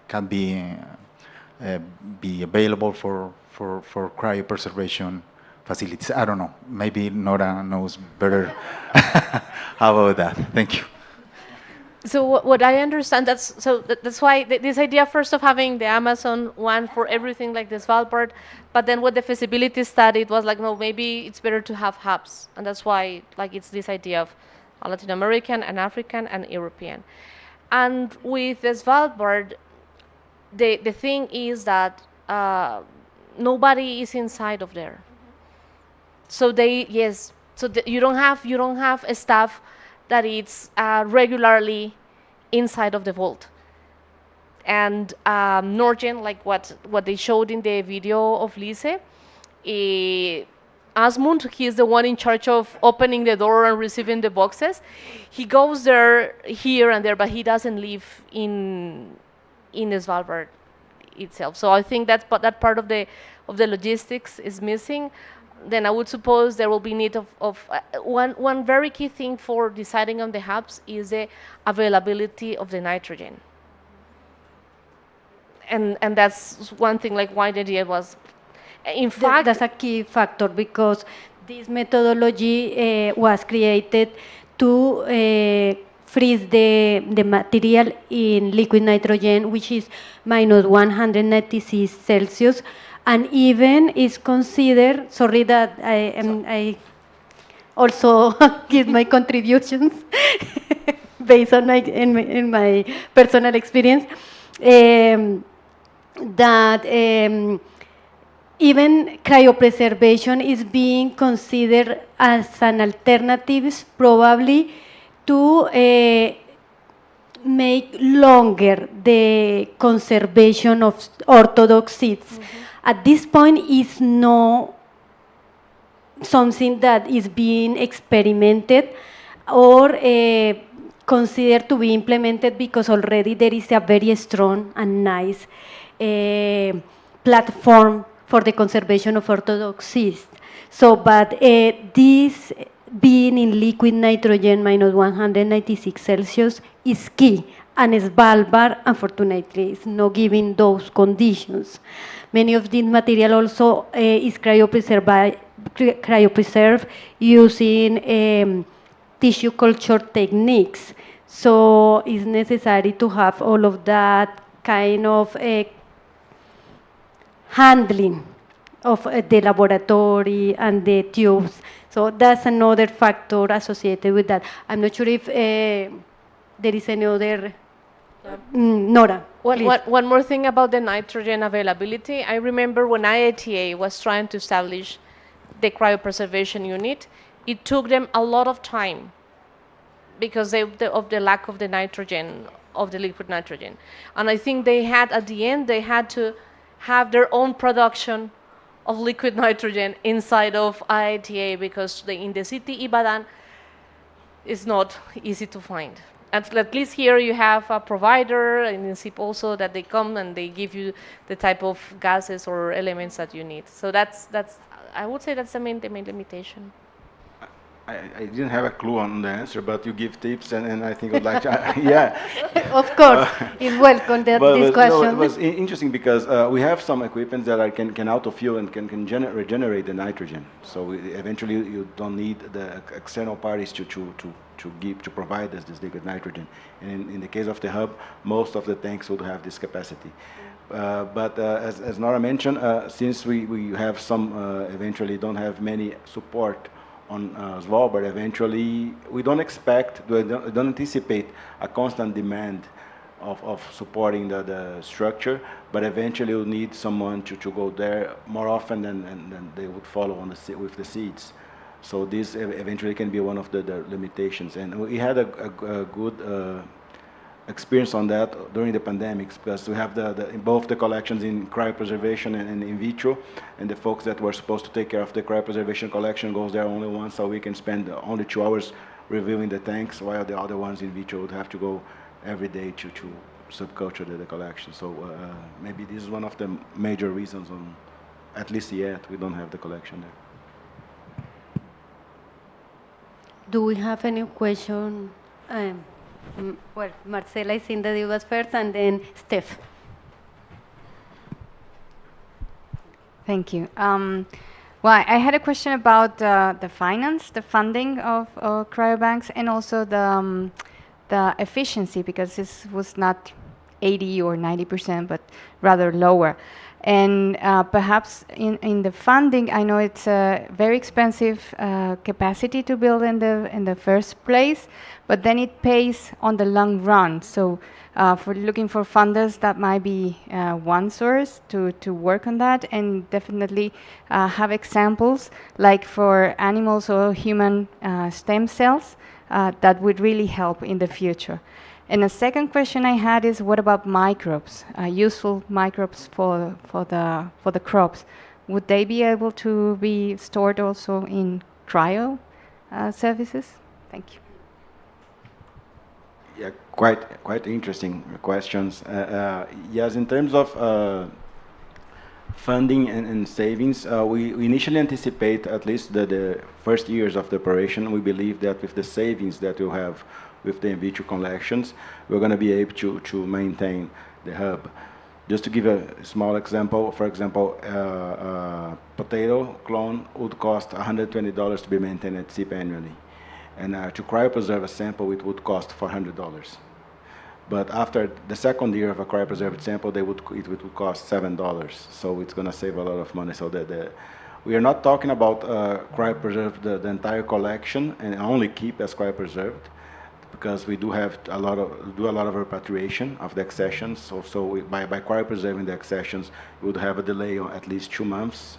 can be available for cryopreservation facilities. I don't know. Maybe Nora knows better. How about that? Thank you. So what I understand, that's why this idea first of having the Amazon one for everything like the Svalbard, but then with the feasibility study, it was like, no, maybe it's better to have hubs, and that's why like it's this idea of a Latin American, an African, and European. And with the Svalbard, the thing is that nobody is inside of there. So you don't have a staff that it's regularly inside of the vault. And Norgen, like what they showed in the video of Lise, Asmund, he is the one in charge of opening the door and receiving the boxes. He goes there here and there, but he doesn't live in the Svalbard itself. So I think that part of the logistics is missing. Then I would suppose there will be need of one very key thing for deciding on the hubs is the availability of the nitrogen. And that's one thing, like why the idea was, in fact, that's a key factor, because this methodology was created to freeze the material in liquid nitrogen, which is minus 196 Celsius, and even is considered, sorry that I also give my contributions based on in my personal experience, that even cryopreservation is being considered as an alternative, probably to make longer the conservation of orthodox seeds. At this point, is no something that is being experimented or considered to be implemented, because already there is a very strong and nice platform for the conservation of orthodox seeds. So, but this being in liquid nitrogen minus 196 Celsius is key, and Svalbard, unfortunately, is not giving those conditions. Many of this material also is cryopreserved using tissue culture techniques. So it's necessary to have all of that kind of handling of the laboratory and the tubes. So that's another factor associated with that. I'm not sure if there is any other. Nora, one more thing about the nitrogen availability. I remember when IATA was trying to establish the cryopreservation unit, it took them a lot of time because of the lack of the nitrogen, of the liquid nitrogen. And I think they had, at the end, they had to have their own production of liquid nitrogen inside of IATA, because in the city Ibadan is not easy to find. At least here you have a provider, and in SIP also, that they come and they give you the type of gases or elements that you need. So that's I would say that's the main limitation. I didn't have a clue on the answer, but you give tips, and I think I'd like to, yeah. Of course, it's welcome this question. No, it was interesting because we have some equipment that can auto-fuel and can regenerate the nitrogen. So eventually you don't need the external parties to provide us this liquid nitrogen. And in the case of the hub, most of the tanks would have this capacity. But as Nora mentioned, since we have some, eventually don't have many support on Svalbard, eventually we don't anticipate a constant demand of supporting the structure, but eventually we'll need someone to go there more often than they would follow with the seeds. So this eventually can be one of the limitations. And we had a good experience on that during the pandemics, because we have both the collections in cryopreservation and in vitro, and the folks that were supposed to take care of the cryopreservation collection goes there only once a week and spend only 2 hours reviewing the tanks, while the other ones in vitro would have to go every day to subculture the collection. So maybe this is one of the major reasons, at least yet, we don't have the collection there. Do we have any question? Well, Marcela, I think that it was first, and then Steph. Thank you. Well, I had a question about the funding of cryobanks, and also the efficiency, because this was not 80 or 90%, but rather lower. And perhaps in the funding, I know it's a very expensive capacity to build in the first place, but then it pays on the long run. So for looking for funders, that might be one source to work on that, and definitely have examples like for animals or human stem cells that would really help in the future. And a second question I had is, what about microbes, useful microbes for the crops? Would they be able to be stored also in cryo services? Thank you. Yeah, quite interesting questions. Yes, in terms of funding and savings, we initially anticipate at least the first years of the operation. We believe that with the savings that we'll have with the in vitro collections, we're going to be able to maintain the hub. Just to give a small example, for example, potato clone would cost $120 to be maintained at SIP annually. And to cryopreserve a sample, it would cost $400. But after the second year of a cryopreserved sample, it would cost $7. So it's going to save a lot of money. So we are not talking about cryopreserve the entire collection and only keep as cryopreserved, because we do have a lot of repatriation of the accessions. So by cryopreserving the accessions, we would have a delay of at least 2 months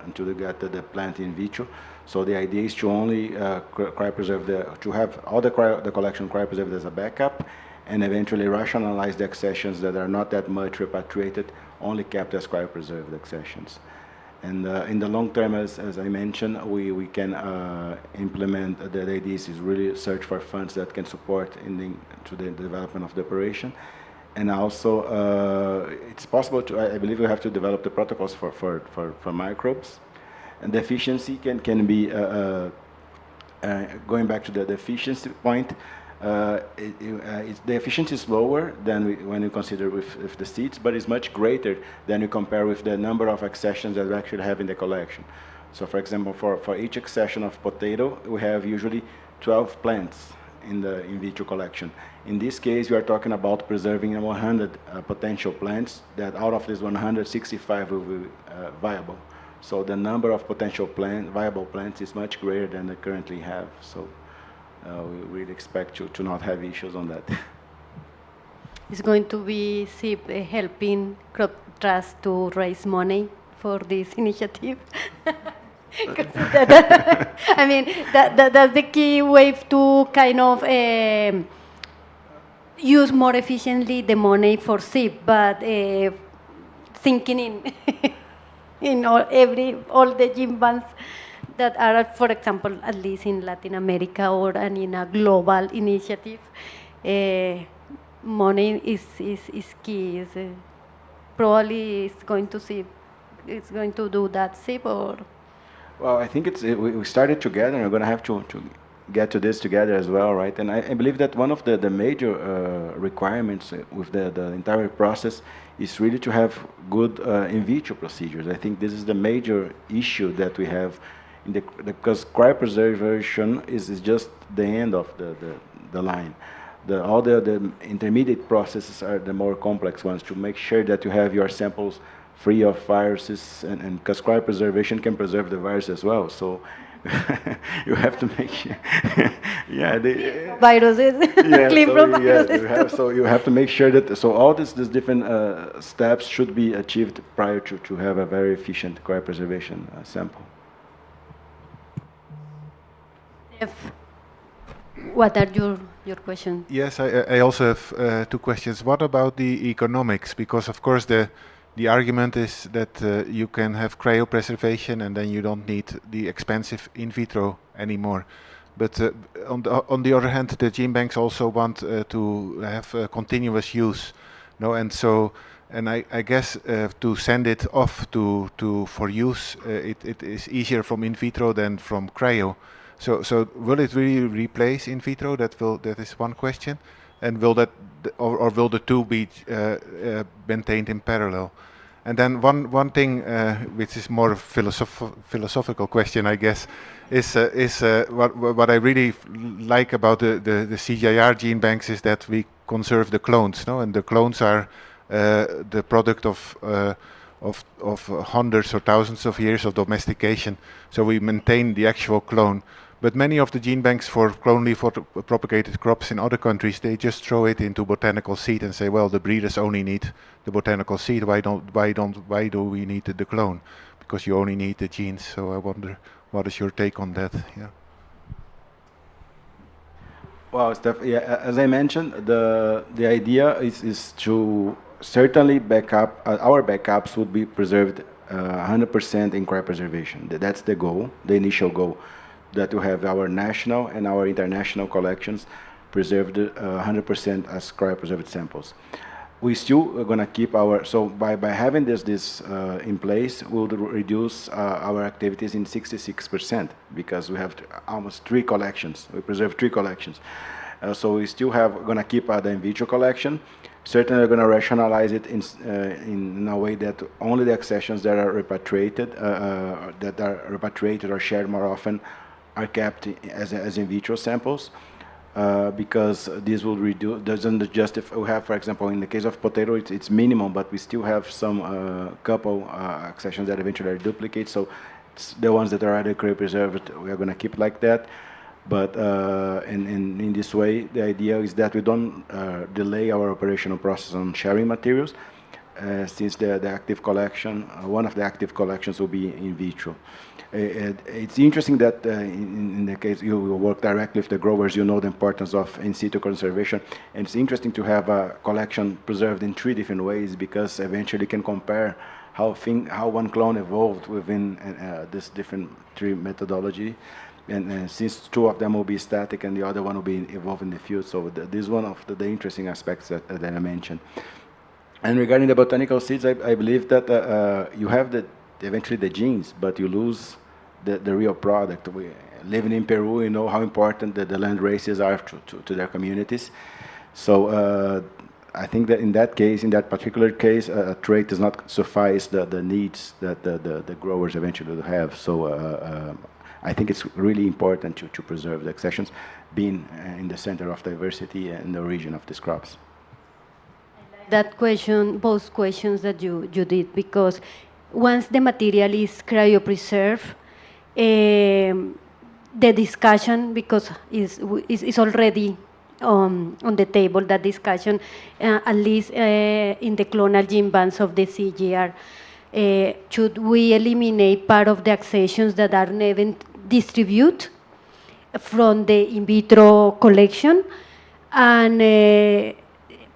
until we get the plant in vitro. So the idea is to only cryopreserve to have all the collection cryopreserved as a backup, and eventually rationalize the accessions that are not that much repatriated, only kept as cryopreserved accessions. And in the long term, as I mentioned, we can implement the ideas is really search for funds that can support to the development of the operation. And also, it's possible to, I believe we have to develop the protocols for microbes. And the efficiency can be, going back to the efficiency point, the efficiency is lower than when you consider with the seeds, but it's much greater than you compare with the number of accessions that we actually have in the collection. So for example, for each accession of potato, we have usually 12 plants in the in vitro collection. In this case, we are talking about preserving 100 potential plants, that out of this 165 will be viable. So the number of potential viable plants is much greater than they currently have. So we really expect to not have issues on that. Is going to be SIP helping Crop Trust to raise money for this initiative? I mean, that's the key way to kind of use more efficiently the money for SIP, but thinking in all the gene banks that are, for example, at least in Latin America or in a global initiative, money is key. Probably it's going to do that SIP, or? Well, I think we started together, and we're going to have to get to this together as well, right? And I believe that one of the major requirements with the entire process is really to have good in vitro procedures. I think this is the major issue that we have, because cryopreservation is just the end of the line. All the intermediate processes are the more complex ones, to make sure that you have your samples free of viruses, and because cryopreservation can preserve the virus as well. So you have to make sure. Viruses. Clean from viruses. So you have to make sure that all these different steps should be achieved prior to have a very efficient cryopreservation sample. What are your questions? Yes, I also have two questions. What about the economics? Because of course the argument is that you can have cryopreservation and then you don't need the expensive in vitro anymore. But on the other hand, the gene banks also want to have continuous use, no? And so, and I guess to send it off for use, it is easier from in vitro than from cryo. So will it really replace in vitro? That is one question. And will that, or will the two be maintained in parallel? And then one thing which is more philosophical question, I guess, is what I really like about the CGIAR gene banks is that we conserve the clones, no? And the clones are the product of hundreds or thousands of years of domestication. So we maintain the actual clone. But many of the gene banks for clonally propagated crops in other countries, they just throw it into botanical seed and say, well, the breeders only need the botanical seed. Why do we need the clone? Because you only need the genes. So I wonder, what is your take on that? Yeah. Well, Steph, yeah, as I mentioned, the idea is to certainly backup. Our backups would be preserved 100% in cryopreservation. That's the goal, the initial goal. That we have our national and our international collections preserved 100% as cryopreserved samples. We still are going to keep our, so by having this in place, we'll reduce our activities in 66% because we have almost 3 collections. We preserve 3 collections. So we still have going to keep the in vitro collection. Certainly, we're going to rationalize it in a way that only the accessions that are repatriated, or shared more often, are kept as in vitro samples, because this will reduce, doesn't justify, we have, for example, in the case of potato, it's minimum, but we still have some couple accessions that eventually are duplicates, so it's the ones that are already cryopreserved, we are going to keep like that. But in this way, the idea is that we don't delay our operational process on sharing materials, since the active collection, one of the active collections will be in vitro. It's interesting that in the case you work directly with the growers, you know the importance of in situ conservation, and it's interesting to have a collection preserved in 3 different ways, because eventually you can compare how one clone evolved within this different 3 methodology, and since 2 of them will be static and the other one will be evolved in the field, so this is one of the interesting aspects that I mentioned. And regarding the botanical seeds, I believe that you have eventually the genes, but you lose the real product. Living in Peru, you know how important the land races are to their communities. So I think that in that case, in that particular case, a trait does not suffice the needs that the growers eventually will have. So I think it's really important to preserve the accessions, being in the center of diversity and the origin of these crops. That question, both questions that you did, because once the material is cryopreserved, the discussion, because is already on the table, that discussion, at least in the clonal gene banks of the CGIAR, should we eliminate part of the accessions that are never distributed from the in vitro collection, and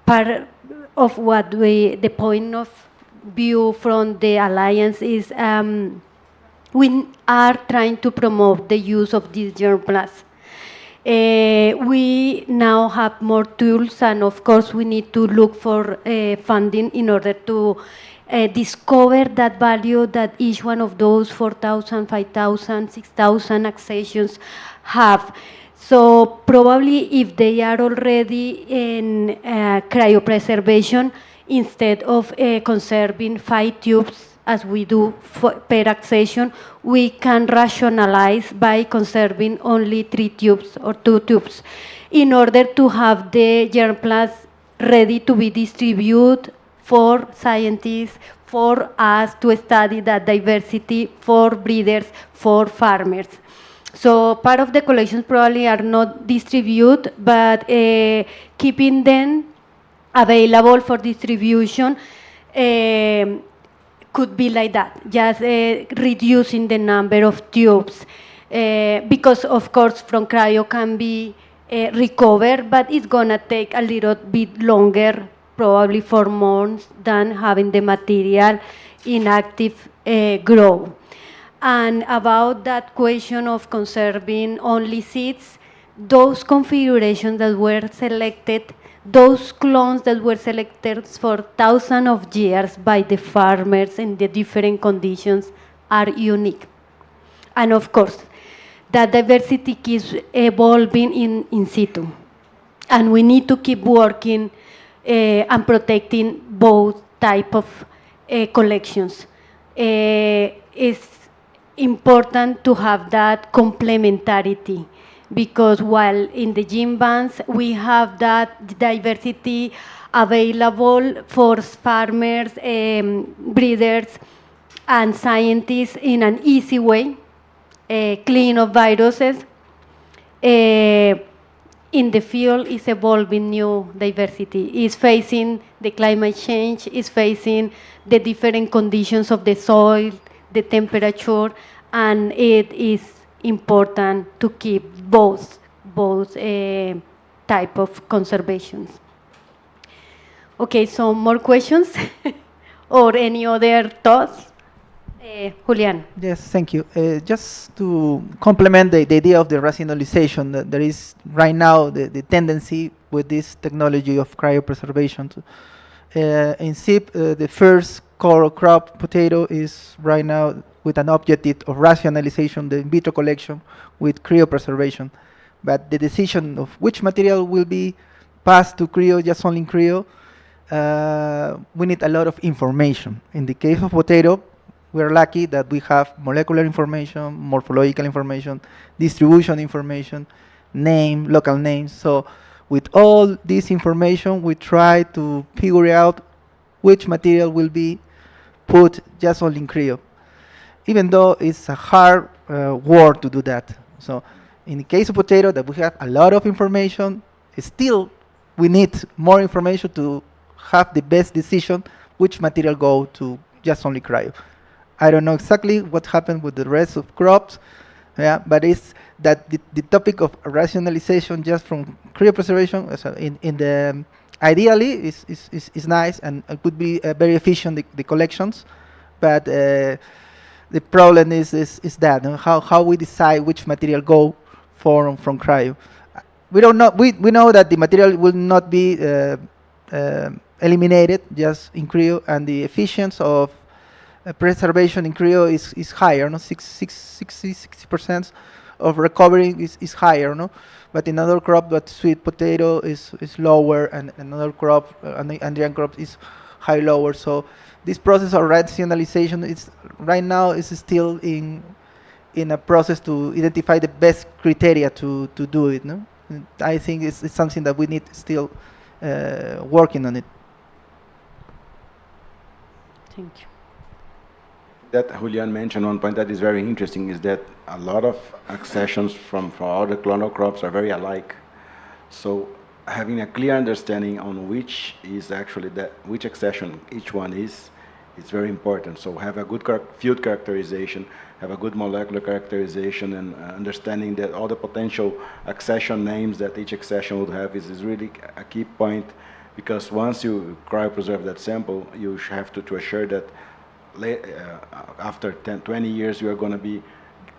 part of what the point of view from the Alliance is we are trying to promote the use of these germplasms. We now have more tools, and of course we need to look for funding in order to discover that value that each one of those 4,000, 5,000, 6,000 accessions have. So probably if they are already in cryopreservation, instead of conserving 5 tubes as we do per accession, we can rationalize by conserving only 3 tubes or 2 tubes in order to have the germplasms ready to be distributed for scientists, for us to study that diversity, for breeders, for farmers. So part of the collections probably are not distributed, but keeping them available for distribution could be like that, just reducing the number of tubes, because of course from cryo can be recover, but it's gonna take a little bit longer, probably 4 months, than having the material in active grow. And about that question of conserving only seeds, those configurations that were selected, those clones that were selected for thousands of years by the farmers in the different conditions are unique. And of course, that diversity keeps evolving in situ. And we need to keep working and protecting both type of collections. It's important to have that complementarity, because while in the gene banks we have that diversity available for farmers, breeders, and scientists in an easy way, clean of viruses, in the field is evolving new diversity, is facing the climate change, is facing the different conditions of the soil, the temperature, and it is important to keep both type of conservations. Okay, so more questions or any other thoughts? Julian. Yes, thank you. Just to complement the idea of the rationalization, that there is right now the tendency with this technology of cryopreservation. In SIP, the first core crop potato is right now with an objective of rationalization, the in vitro collection with cryopreservation. But the decision of which material will be passed to cryo, just only in cryo, we need a lot of information. In the case of potato, we are lucky that we have molecular information, morphological information, distribution information, name, local names. So with all this information, we try to figure out which material will be put just only in cryo, even though it's a hard work to do that. So in the case of potato, that we have a lot of information, still we need more information to have the best decision which material go to just only cryo. I don't know exactly what happened with the rest of crops, yeah, but it's that the topic of rationalization just from cryopreservation, so in the ideally is nice and it could be very efficient, the collections, but the problem is that how we decide which material go from cryo. We don't know. We know that the material will not be eliminated just in cryo, and the efficiency of preservation in cryo is higher, no? 60% of recovering is higher, no? But in other crop, that sweet potato is lower, and another crop, Andean crop, is high lower. So this process of rationalization is right now is still in a process to identify the best criteria to do it, no? I think it's something that we need still working on it. Thank you. That Julian mentioned one point that is very interesting is that a lot of accessions from all the clonal crops are very alike. So having a clear understanding on which is actually which accession each one is, it's very important. So have a good field characterization, have a good molecular characterization, and understanding that all the potential accession names that each accession would have is really a key point, because once you cryopreserve that sample, you have to assure that after 10, 20 years, you are going to be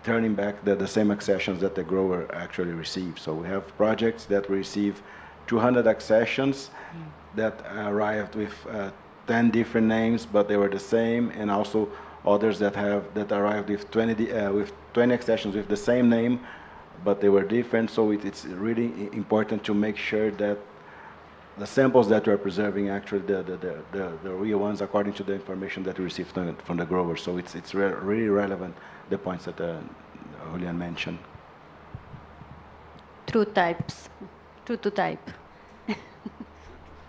turning back the same accessions that the grower actually received. So we have projects that receive 200 accessions that arrived with 10 different names, but they were the same, and also others that arrived with 20 accessions with the same name, but they were different. So it's really important to make sure that the samples that we're preserving actually the real ones according to the information that we received from the growers. So it's really relevant, the points that Julian mentioned. True types, true to type.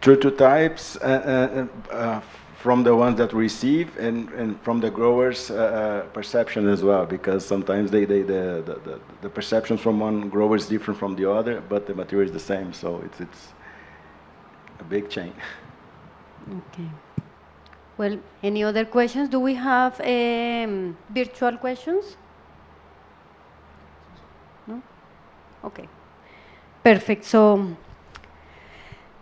True to types from the ones that we receive, and from the growers' perception as well, because sometimes the perceptions from one grower is different from the other, but the material is the same. So it's a big chain. Okay. Well, any other questions? Do we have virtual questions? No? Okay. Perfect. So,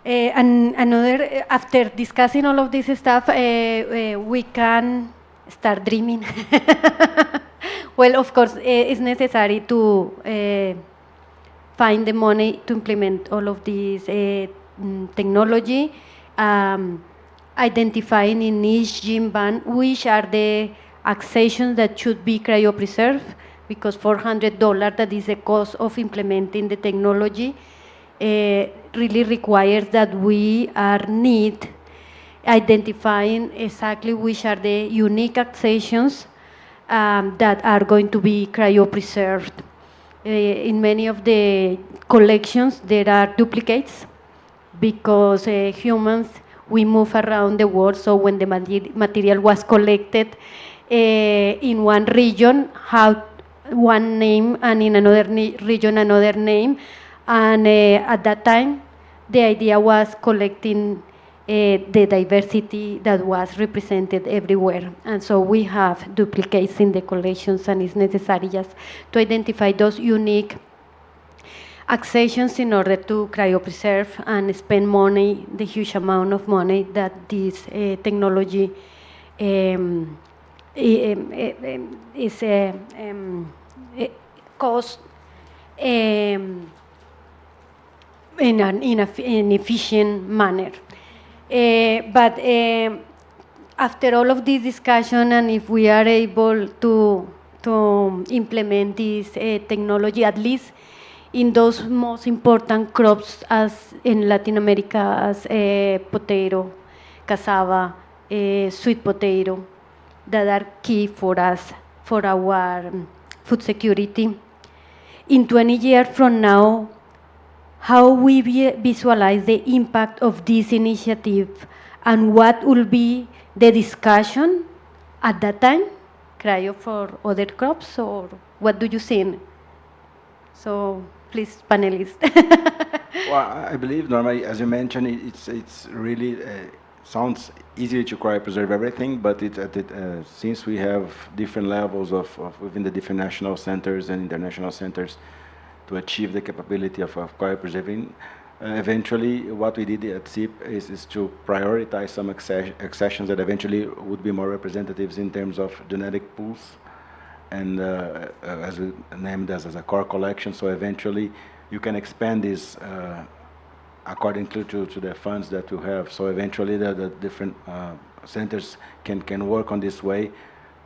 and another, after discussing all of this stuff, we can start dreaming. Well, of course, it's necessary to find the money to implement all of this technology, identifying in each gene bank which are the accessions that should be cryopreserved, because $400, that is the cost of implementing the technology, really requires that we are identifying exactly which are the unique accessions that are going to be cryopreserved. In many of the collections, there are duplicates, because humans, we move around the world, so when the material was collected in one region, had one name, and in another region, another name, and at that time, the idea was collecting the diversity that was represented everywhere. And so we have duplicates in the collections, and it's necessary just to identify those unique accessions in order to cryopreserve and spend money, the huge amount of money that this technology cost in an efficient manner. But after all of this discussion, and if we are able to implement this technology, at least in those most important crops as in Latin America, as potato, cassava, sweet potato, that are key for us, for our food security. In 20 years from now, how we visualize the impact of this initiative, and what will be the discussion at that time, cryo for other crops, or what do you think? So please, panelists. Well, I believe, Norma, as you mentioned, it's really sounds easy to cryopreserve everything, but since we have different levels of within the different national centers and international centers to achieve the capability of cryopreserving, eventually what we did at CIP is to prioritize some accessions that eventually would be more representatives in terms of genetic pools, and as we named as a core collection. So eventually you can expand this according to the funds that you have. So eventually the different centers can work on this way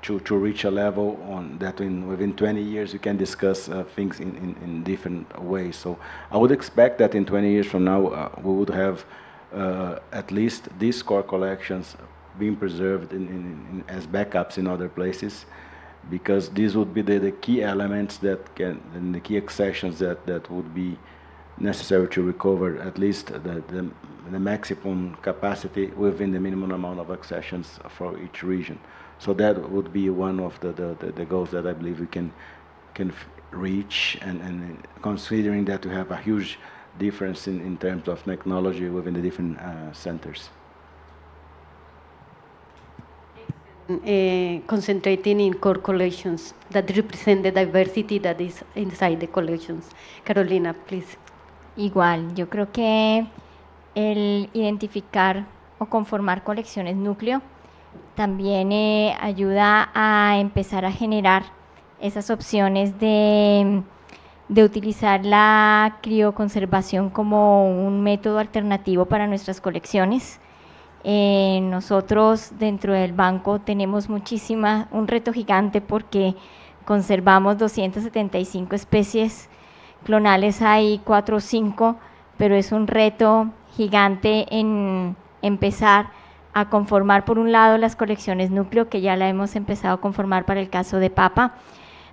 to reach a level on that within 20 years you can discuss things in different ways. So I would expect that in 20 years from now we would have at least these core collections being preserved as backups in other places, because these would be the key elements and the key accessions that would be necessary to recover at least the maximum capacity within the minimum amount of accessions for each region. So that would be one of the goals that I believe we can reach, and considering that we have a huge difference in terms of technology within the different centers. Concentrating in core collections that represent the diversity that is inside the collections. Carolina, please. Igual, yo creo que el identificar o conformar colecciones núcleo también ayuda a empezar a generar esas opciones de utilizar la crioconservación como un método alternativo para nuestras colecciones. Nosotros dentro del banco tenemos un reto gigante, porque conservamos 275 especies clonales, hay 4 o 5, pero es un reto gigante en empezar a conformar, por un lado, las colecciones núcleo, que ya la hemos empezado a conformar para el caso de papa,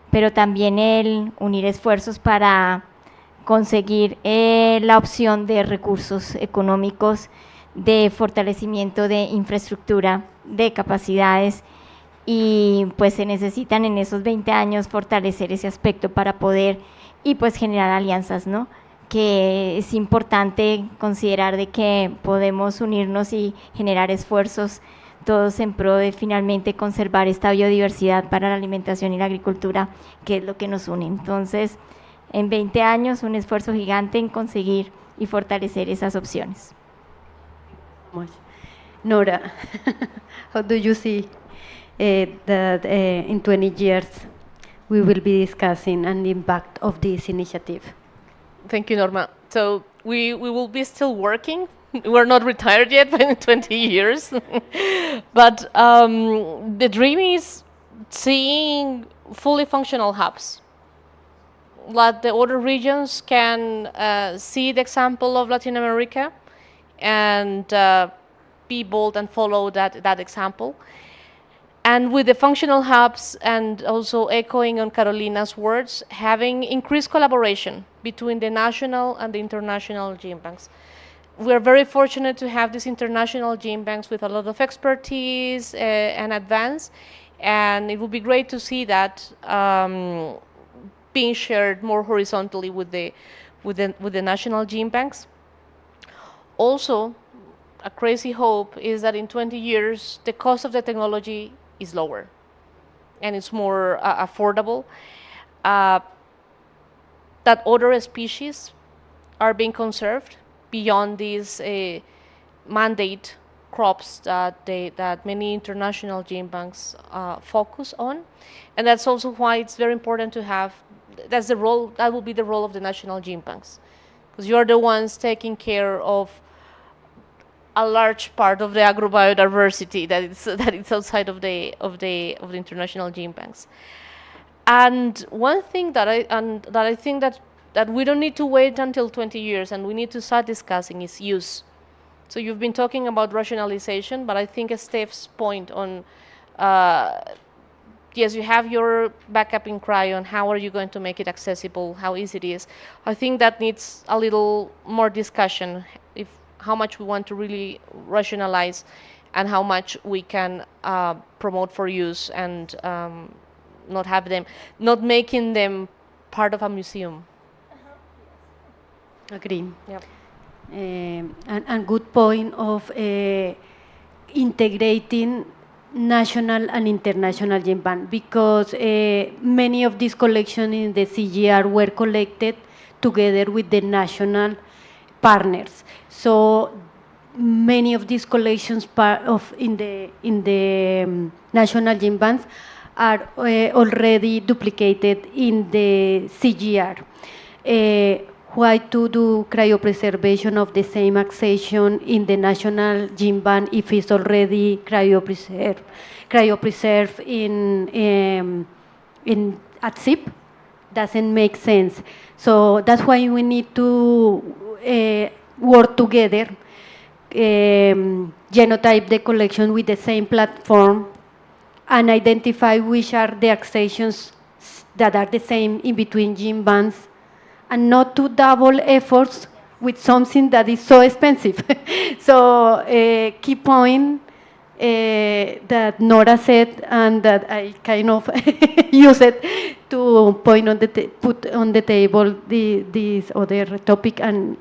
pero también el unir esfuerzos para conseguir la opción de recursos económicos, de fortalecimiento de infraestructura, de capacidades, y pues se necesitan en esos 20 años fortalecer ese aspecto para poder y pues generar alianzas, ¿no? Que es importante considerar de que podemos unirnos y generar esfuerzos todos en pro de finalmente conservar esta biodiversidad para la alimentación y la agricultura, que es lo que nos une. Entonces, En 20 años, un esfuerzo gigante en conseguir y fortalecer esas opciones. Nora, how do you see that in 20 years we will be discussing an impact of this initiative? Thank you, Norma. So we will be still working. We're not retired yet in 20 years. But the dream is seeing fully functional hubs. That the other regions can see the example of Latin America and be bold and follow that example. And with the functional hubs, and also echoing on Carolina's words, having increased collaboration between the national and the international gene banks. We're very fortunate to have these international gene banks with a lot of expertise and advance, and it would be great to see that being shared more horizontally with the national gene banks. Also, a crazy hope is that in 20 years, the cost of the technology is lower and it's more affordable, that other species are being conserved beyond these mandate crops that many international gene banks focus on. And that's also why it's very important to have, that will be the role of the national gene banks, because you're the ones taking care of a large part of the agrobiodiversity that it's outside of the international gene banks. And one thing that I think that we don't need to wait until 20 years and we need to start discussing is use. So you've been talking about rationalization, but I think Steph's point on yes, you have your backup in cryo, and how are you going to make it accessible, how easy it is. I think that needs a little more discussion, how much we want to really rationalize and how much we can promote for use and not making them part of a museum. Agree. Yep. And good point of integrating national and international gene bank, because many of these collections in the CGIAR were collected together with the national partners. So many of these collections in the national gene banks are already duplicated in the CGIAR. Why to do cryopreservation of the same accession in the national gene bank if it's already cryopreserved at SIP? Doesn't make sense. So that's why we need to work together, genotype the collection with the same platform, and identify which are the accessions that are the same in between gene banks, and not to double efforts with something that is so expensive. So key point that Nora said, and that I kind of use it to point on put on the table this other topic, and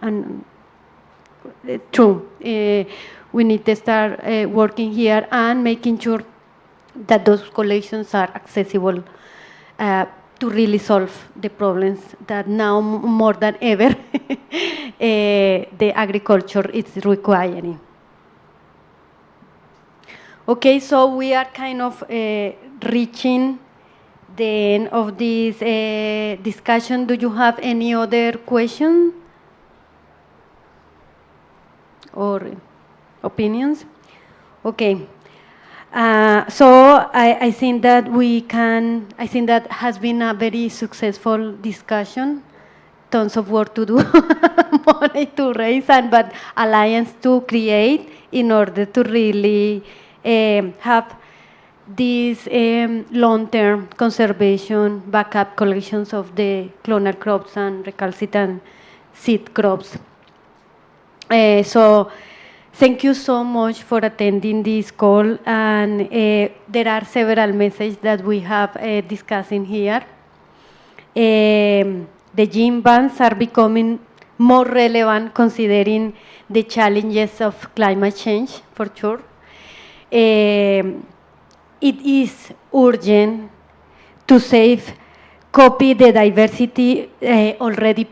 true. We need to start working here and making sure that those collections are accessible to really solve the problems that now more than ever the agriculture is requiring. Okay, so we are kind of reaching the end of this discussion. Do you have any other question or opinions? Okay. So I think that I think that has been a very successful discussion. Tons of work to do, money to raise, but alliance to create in order to really have these long-term conservation backup collections of the clonal crops and recalcitrant seed crops. So thank you so much for attending this call, and there are several messages that we have discussing here. The gene banks are becoming more relevant considering the challenges of climate change, for sure. It is urgent to save copy the diversity already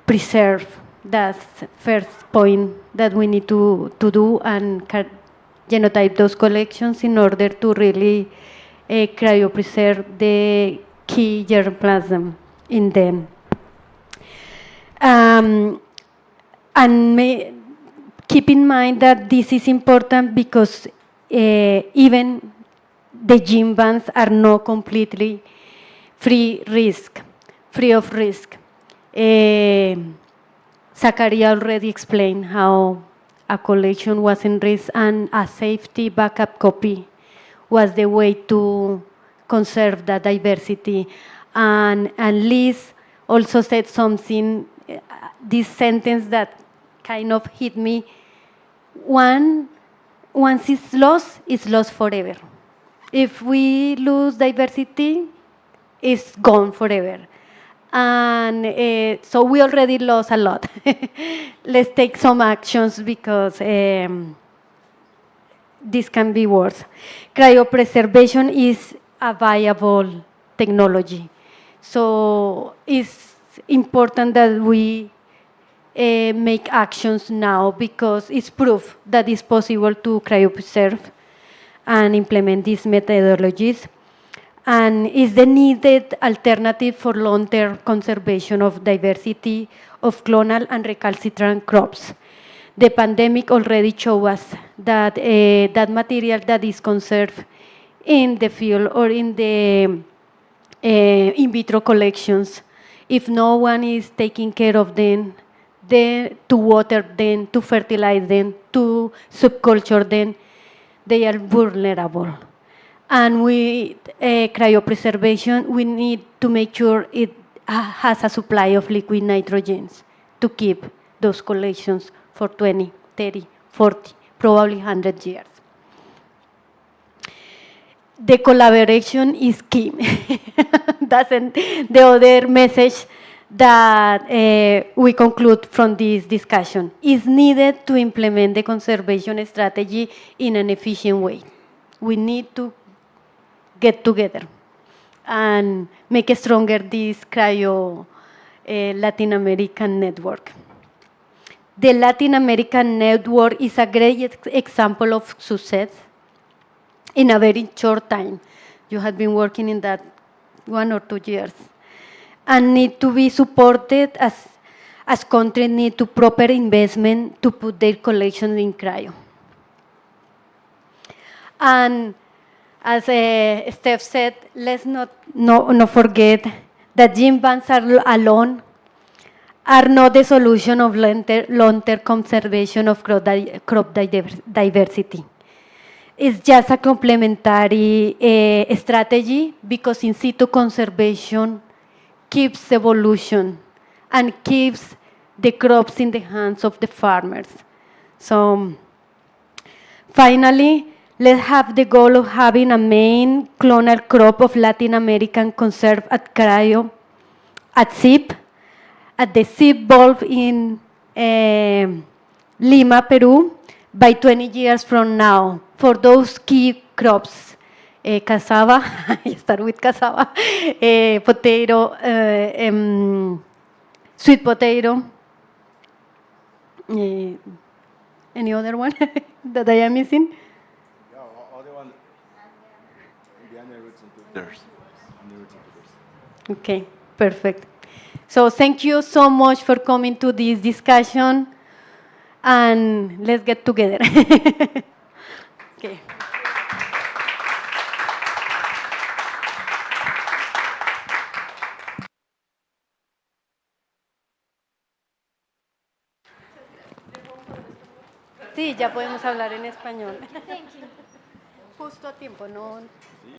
preserved. That's first point that we need to do, and genotype those collections in order to really cryopreserve the key germplasm in them. And keep in mind that this is important because even the gene banks are not completely free of risk. Zachariah already explained how a collection was in risk, and a safety backup copy was the way to conserve that diversity. And Liz also said something, this sentence that kind of hit me. Once it's lost forever. If we lose diversity, it's gone forever. And so we already lost a lot. Let's take some actions because this can be worse. Cryopreservation is a viable technology. So it's important that we make actions now because it's proof that it's possible to cryopreserve and implement these methodologies, and is the needed alternative for long-term conservation of diversity of clonal and recalcitrant crops. The pandemic already showed us that that material that is conserved in the field or in the in vitro collections, if no one is taking care of them, to water them, to fertilize them, to subculture them, they are vulnerable. And with cryopreservation, we need to make sure it has a supply of liquid nitrogens to keep those collections for 20, 30, 40, probably 100 years. The collaboration is key. That's the other message that we conclude from this discussion. Is needed to implement the conservation strategy in an efficient way. We need to get together and make stronger this cryo Latin American network. The Latin American network is a great example of success in a very short time. You have been working in that 1 or 2 years, and need to be supported as countries need to proper investment to put their collections in cryo. And as Steph said, let's not forget that gene banks alone are not the solution of long-term conservation of crop diversity. It's just a complementary strategy because in situ conservation keeps evolution and keeps the crops in the hands of the farmers. So finally, let's have the goal of having a main clonal crop of Latin American conserved at cryo, at SIP, at the SIP Bulb in Lima, Peru, by 20 years from now, for those key crops, cassava, I start with cassava, potato, sweet potato, any other one that I am missing? Okay, perfect. So thank you so much for coming to this discussion, and let's get together. Okay. Sí, ya podemos hablar en español. Justo a tiempo, ¿no?